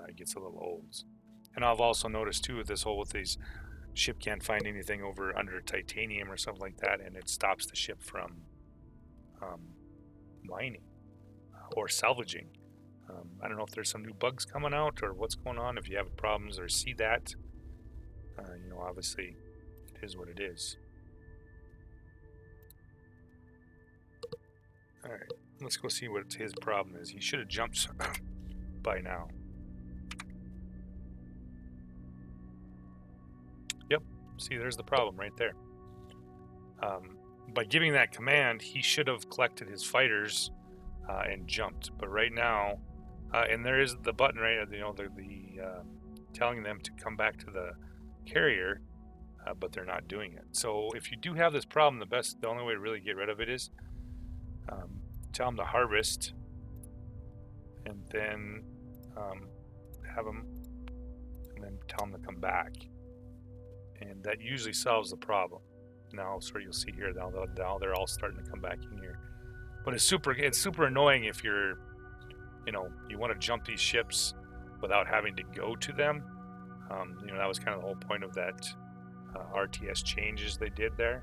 It gets a little old. And I've also noticed too with these ship can't find anything under titanium or something like that, and it stops the ship from mining or salvaging. I don't know if there's some new bugs coming out or what's going on. If you have problems or see that, obviously it is what it is. All right, let's go see what his problem is. He should have jumped by now. Yep, see, there's the problem right there. By giving that command, he should have collected his fighters and jumped. But right now, and there is the button right, telling them to come back to the carrier, but they're not doing it. So if you do have this problem, the only way to really get rid of it is tell them to harvest, and then have them, and then tell them to come back, and that usually solves the problem. Now, so you'll see here now they're all starting to come back in here, but it's super annoying if you're, you want to jump these ships without having to go to them. That was kind of the whole point of that RTS changes they did there.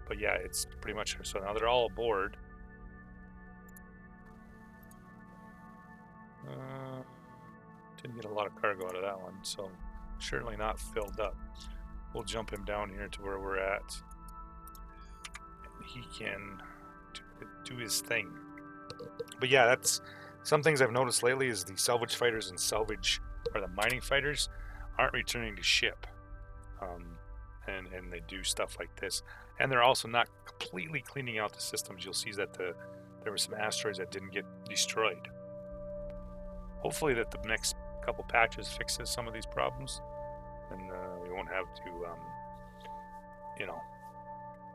But yeah, it's pretty much, so now they're all aboard. Didn't get a lot of cargo out of that one, so certainly not filled up. We'll jump him down here to where we're at, and he can do his thing. But yeah, that's some things I've noticed lately is the salvage fighters and the mining fighters aren't returning to ship, and they do stuff like this, and they're also not completely cleaning out the systems. You'll see that there were some asteroids that didn't get destroyed. Hopefully that the next couple patches fixes some of these problems, and we won't have to,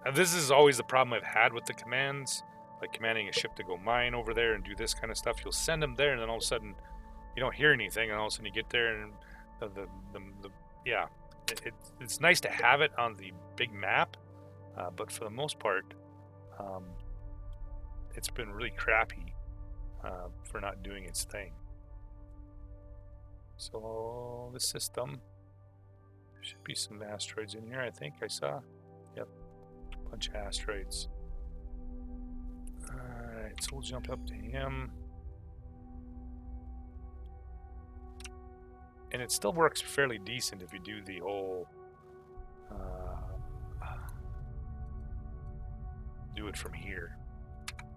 and this is always the problem I've had with the commands, like commanding a ship to go mine over there and do this kind of stuff. You'll send them there, and then all of a sudden you don't hear anything, and all of a sudden you get there, and it's nice to have it on the big map, but for the most part, it's been really crappy for not doing its thing. So the system, there should be some asteroids in here. I think I saw. Yep, a bunch of asteroids. Alright, so we'll jump up to him. And it still works fairly decent if you do the whole do it from here.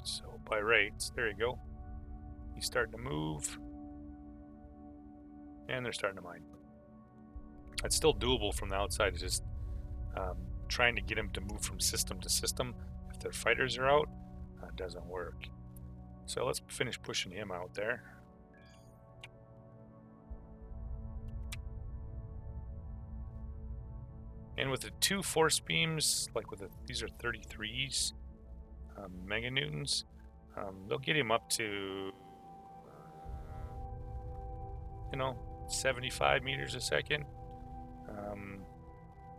So by rates, there you go. He's starting to move, and they're starting to mine. It's still doable from the outside. It's just trying to get him to move from system to system. If their fighters are out, it doesn't work. So let's finish pushing him out there. And with the 2 force beams, like these are 33s, meganewtons, they'll get him up to 75 meters a second.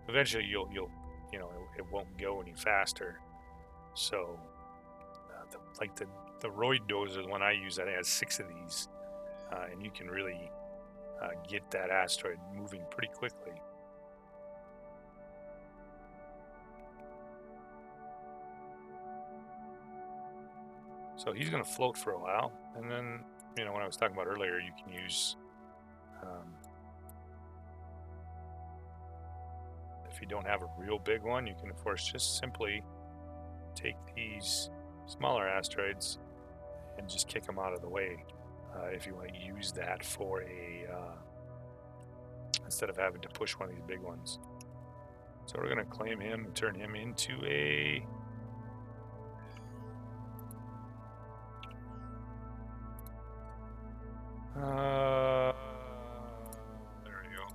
Eventually it won't go any faster. So the Roid dozer, the one I use, that has 6 of these, and you can really get that asteroid moving pretty quickly. So So he's going to float for a while, and then, you know, when I was talking about earlier, you can use, if you don't have a real big one, you can, of course, just simply take these smaller asteroids and just kick them out of the way if you want to use that for a, instead of having to push one of these big ones. So we're going to claim him and turn him into a... there we go.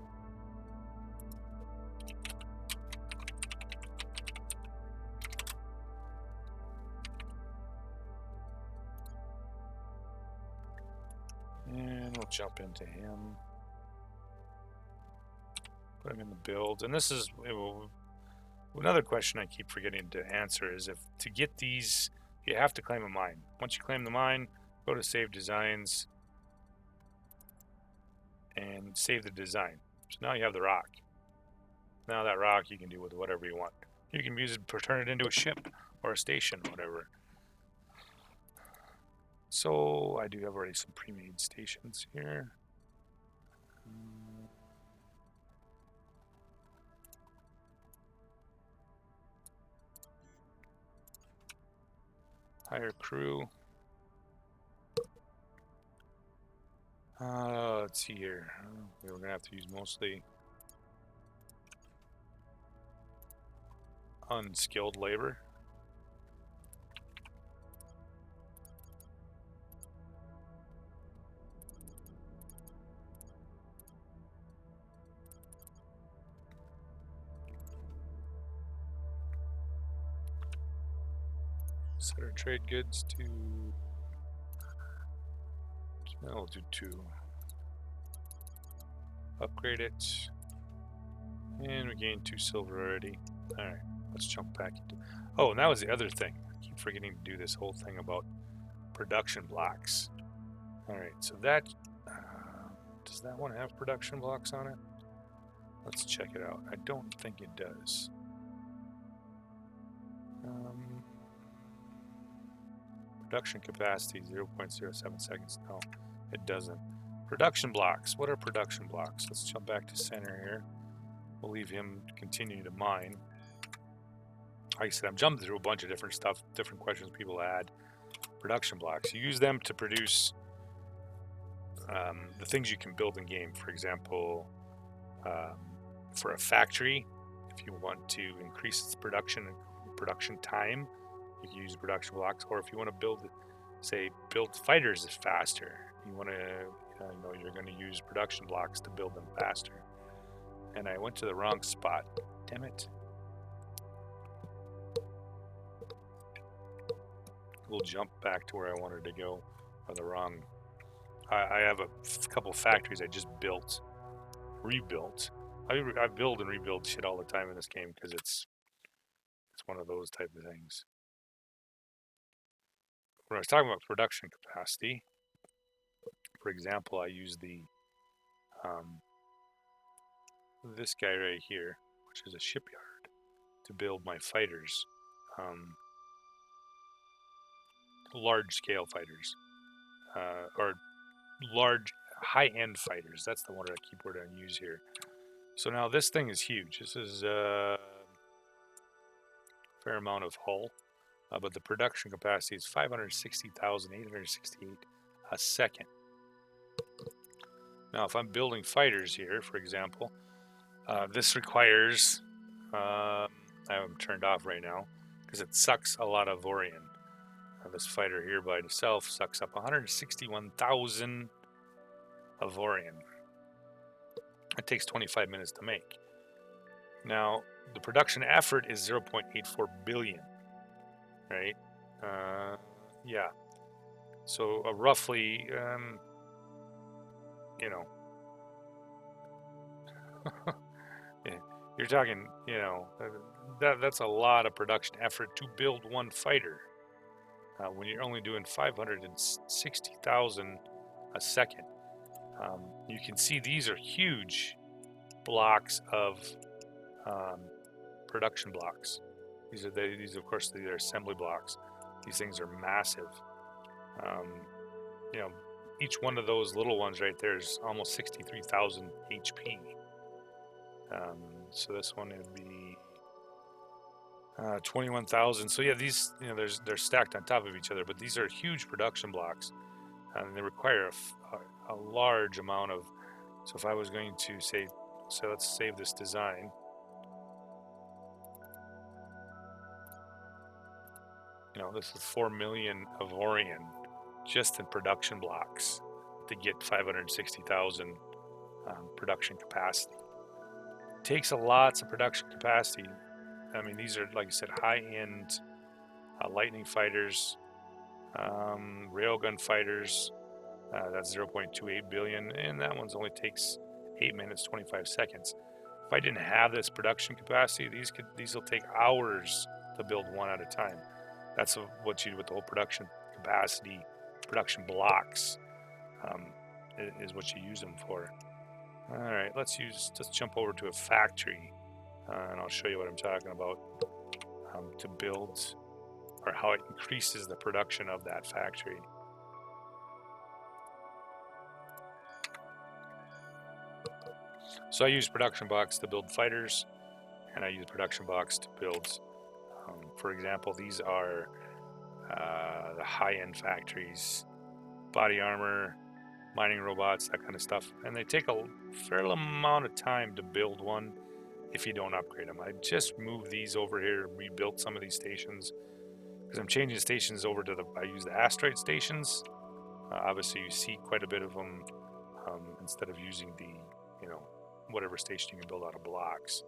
And we'll jump into him. Put him in the build. And this is another question I keep forgetting to answer is if to get these, you have to claim a mine. Once you claim the mine, go to Save Designs and save the design. So now you have the rock. Now that rock you can do with whatever you want. You can use it to turn it into a ship or a station, whatever. So I do have already some pre-made stations here. Hire crew. Let's see here. We're gonna have to use mostly unskilled labor. Set our trade goods to, we'll do 2. Upgrade it. And we gained 2 silver already. Alright, let's jump back into, oh, and that was the other thing. I keep forgetting to do this whole thing about production blocks. Alright, so that, does that one have production blocks on it? Let's check it out. I don't think it does. Production capacity 0.07 seconds. No, it doesn't. Production blocks. What are production blocks? Let's jump back to center here. We'll leave him continue to mine. Like I said, I'm jumping through a bunch of different stuff, different questions people add. Production blocks. You use them to produce the things you can build in game. For example, for a factory, if you want to increase its production time, you can use production blocks. Or if you want to build fighters faster, you want to, you're going to use production blocks to build them faster. And I went to the wrong spot. Damn it. We'll jump back to where I wanted to go, or the wrong. I have a couple factories I just rebuilt. I build and rebuild shit all the time in this game because it's one of those type of things. When I was talking about production capacity, for example, I use the this guy right here, which is a shipyard, to build my fighters, large scale fighters, or large high-end fighters. That's the one that I keep word I use here. So now this thing is huge. This is a fair amount of hull, but the production capacity is 560,868 a second. Now if I'm building fighters here, for example, this requires, I have them turned off right now because it sucks a lot of Avorion. This fighter here by itself sucks up 161,000 Avorion. It takes 25 minutes to make. Now, the production effort is 0.84 billion, right? Yeah. So roughly, yeah, you're talking, that's a lot of production effort to build one fighter. When you're only doing 560,000 a second. You can see these are huge blocks of production blocks. These of course, these are assembly blocks. These things are massive. You know, each one of those little ones right there is almost 63,000 HP. So this one would be 21,000. So yeah, these, you know, they're stacked on top of each other, but these are huge production blocks, and they require a large amount of. So if I was going to say, so let's save this design. You know, this is 4 million Avorion just in production blocks to get 560,000 production capacity. Takes a lots of production capacity. I mean, these are, like I said, high-end lightning fighters, railgun fighters. That's 0.28 billion, and that one's only takes 8 minutes 25 seconds. If I didn't have this production capacity, these will take hours to build one at a time. That's what you do with the whole production capacity, production blocks, is what you use them for. All right, let's jump over to a factory, and I'll show you what I'm talking about to build, or how it increases the production of that factory. So I use production blocks to build fighters, and I use production blocks to build, for example, these are the high-end factories, body armor, mining robots, that kind of stuff. And they take a fair amount of time to build one if you don't upgrade them. I just moved these over here, rebuilt some of these stations, because I'm changing stations over to I use the asteroid stations. Obviously, you see quite a bit of them instead of using the, you know, whatever station you can build out of blocks.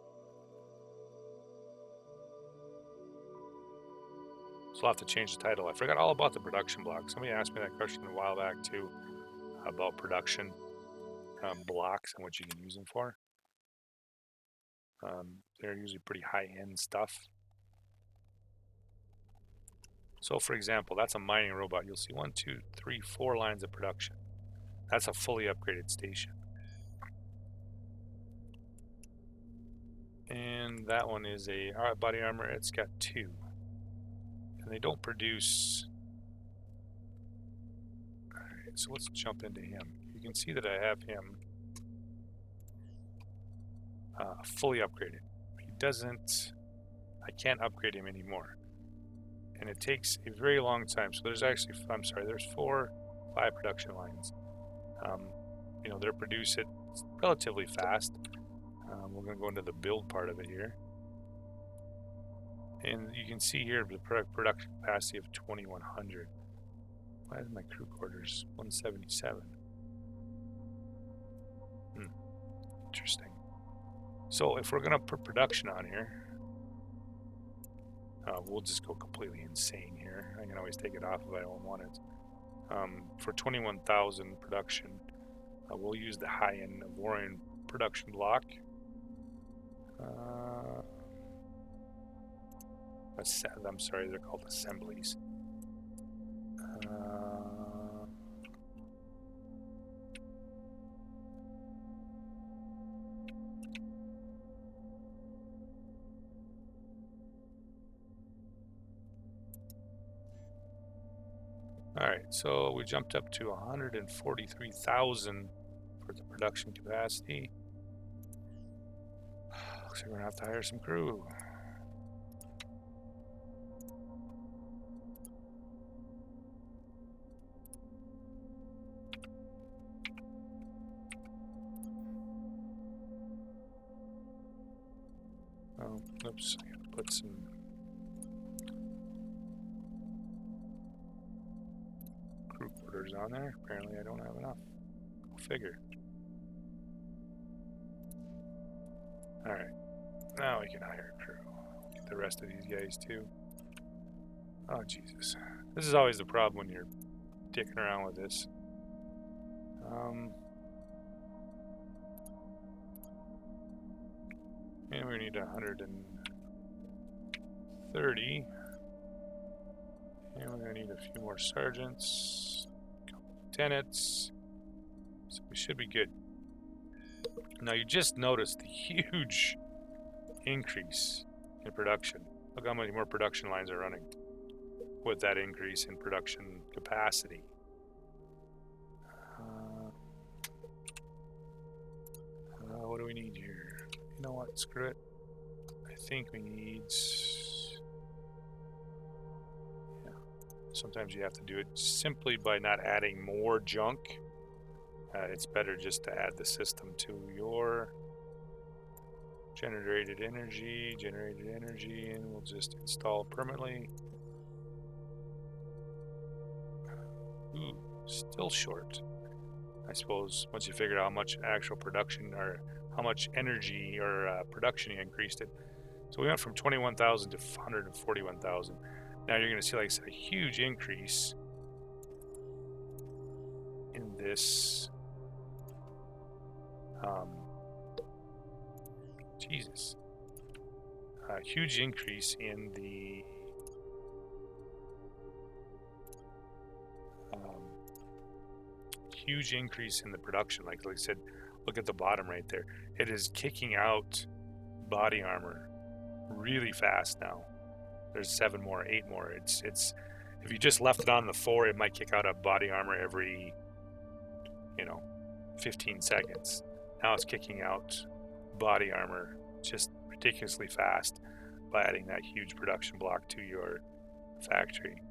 So I'll have to change the title. I forgot all about the production block. Somebody asked me that question a while back too, about production blocks and what you can use them for. They're usually pretty high-end stuff. So for example, that's a mining robot. You'll see 1, 2, 3, 4 lines of production. That's a fully upgraded station. And that one is a body armor. It's got 2. And they don't produce. Alright, so let's jump into him. You can see that I have him fully upgraded. He doesn't, I can't upgrade him anymore. And it takes a very long time. So there's actually, I'm sorry, there's 4, 5 production lines. You know, they're produced it relatively fast. We're going to go into the build part of it here. And you can see here the production capacity of 2,100. Why is my crew quarters 177? Interesting. So if we're going to put production on here, we'll just go completely insane here. I can always take it off if I don't want it. For 21,000 production, we'll use the high-end Avorion production block. I'm sorry, they're called assemblies. Alright, so we jumped up to 143,000 for the production capacity. Looks like we're gonna have to hire some crew. Oh, oops, I gotta put some crew quarters on there. Apparently I don't have enough. Go figure. Alright, now we can hire a crew. Get the rest of these guys too. Oh Jesus. This is always the problem when you're dicking around with this. And we need 130. And we're going to need a few more sergeants, a couple lieutenants. So we should be good. Now you just noticed the huge increase in production. Look how many more production lines are running. with that increase in production capacity. What do we need here? You know what? Screw it. I think we need... Yeah. Sometimes you have to do it simply by not adding more junk. It's better just to add the system to your generated energy, and we'll just install permanently. Ooh, still short. I suppose once you figure out how much actual production or how much energy or production you increased it. So we went from 21,000 to 141,000. Now you're going to see, like I said, a huge increase in this. Jesus. A huge increase in the production. Like I said, look at the bottom right there. It is kicking out body armor really fast now. There's 7 more, 8 more. It's if you just left it on the 4, it might kick out a body armor every 15 seconds. Now it's kicking out body armor just ridiculously fast by adding that huge production block to your factory.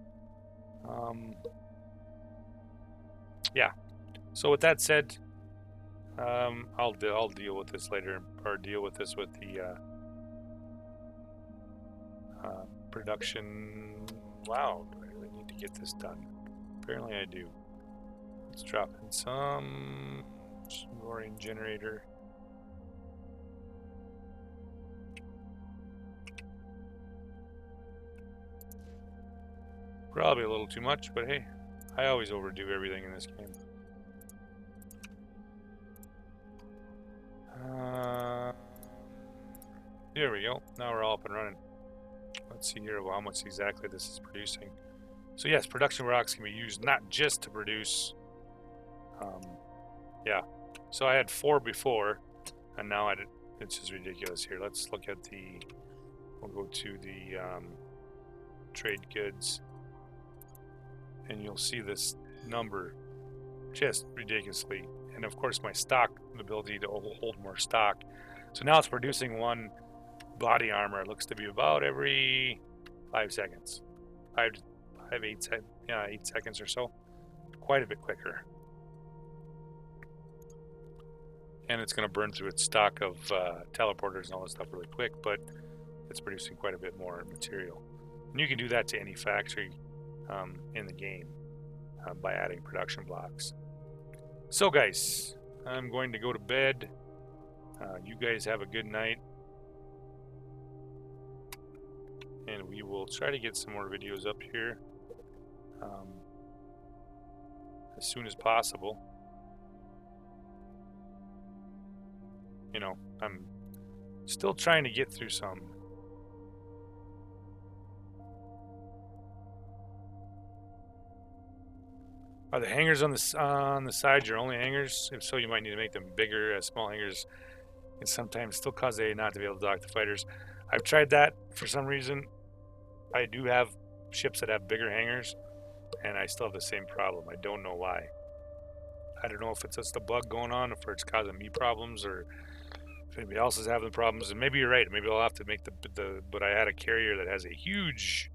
Yeah. So with that said, I'll deal with this later, or deal with this with the production. Wow, do I really need to get this done? Apparently I do. Let's drop in some Avorion generator. Probably a little too much, but hey, I always overdo everything in this game. There we go. Now we're all up and running. Let's see here how much exactly this is producing. So yes, production rocks can be used not just to produce. Yeah. So I had 4 before, and now it's just ridiculous here. Let's look at the. We'll go to the trade goods, and you'll see this number just ridiculously. And of course, my stock, the ability to hold more stock. So now it's producing 1 body armor. It looks to be about every 5 seconds, 8 seconds or so. Quite a bit quicker. And it's going to burn through its stock of teleporters and all this stuff really quick, but it's producing quite a bit more material. And you can do that to any factory in the game by adding production blocks. So guys, I'm going to go to bed. You guys have a good night. And we will try to get some more videos up here as soon as possible. I'm still trying to get through some. Are the hangers on the side your only hangers? If so, you might need to make them bigger. Small hangers can sometimes still cause they not to be able to dock the fighters. I've tried that for some reason. I do have ships that have bigger hangers, and I still have the same problem. I don't know why. I don't know if it's just a bug going on, if it's causing me problems, or if anybody else is having problems. And maybe you're right. Maybe I'll have to make but I had a carrier that has a huge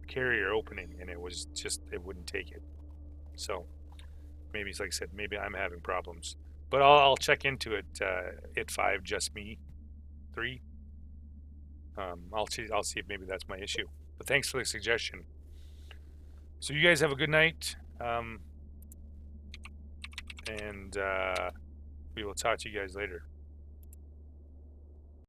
carrier opening, and it wouldn't take it. So maybe it's like I said, maybe I'm having problems. But I'll check into it. It 5, just me 3. I'll see if maybe that's my issue. But thanks for the suggestion. So you guys have a good night. And we will talk to you guys later.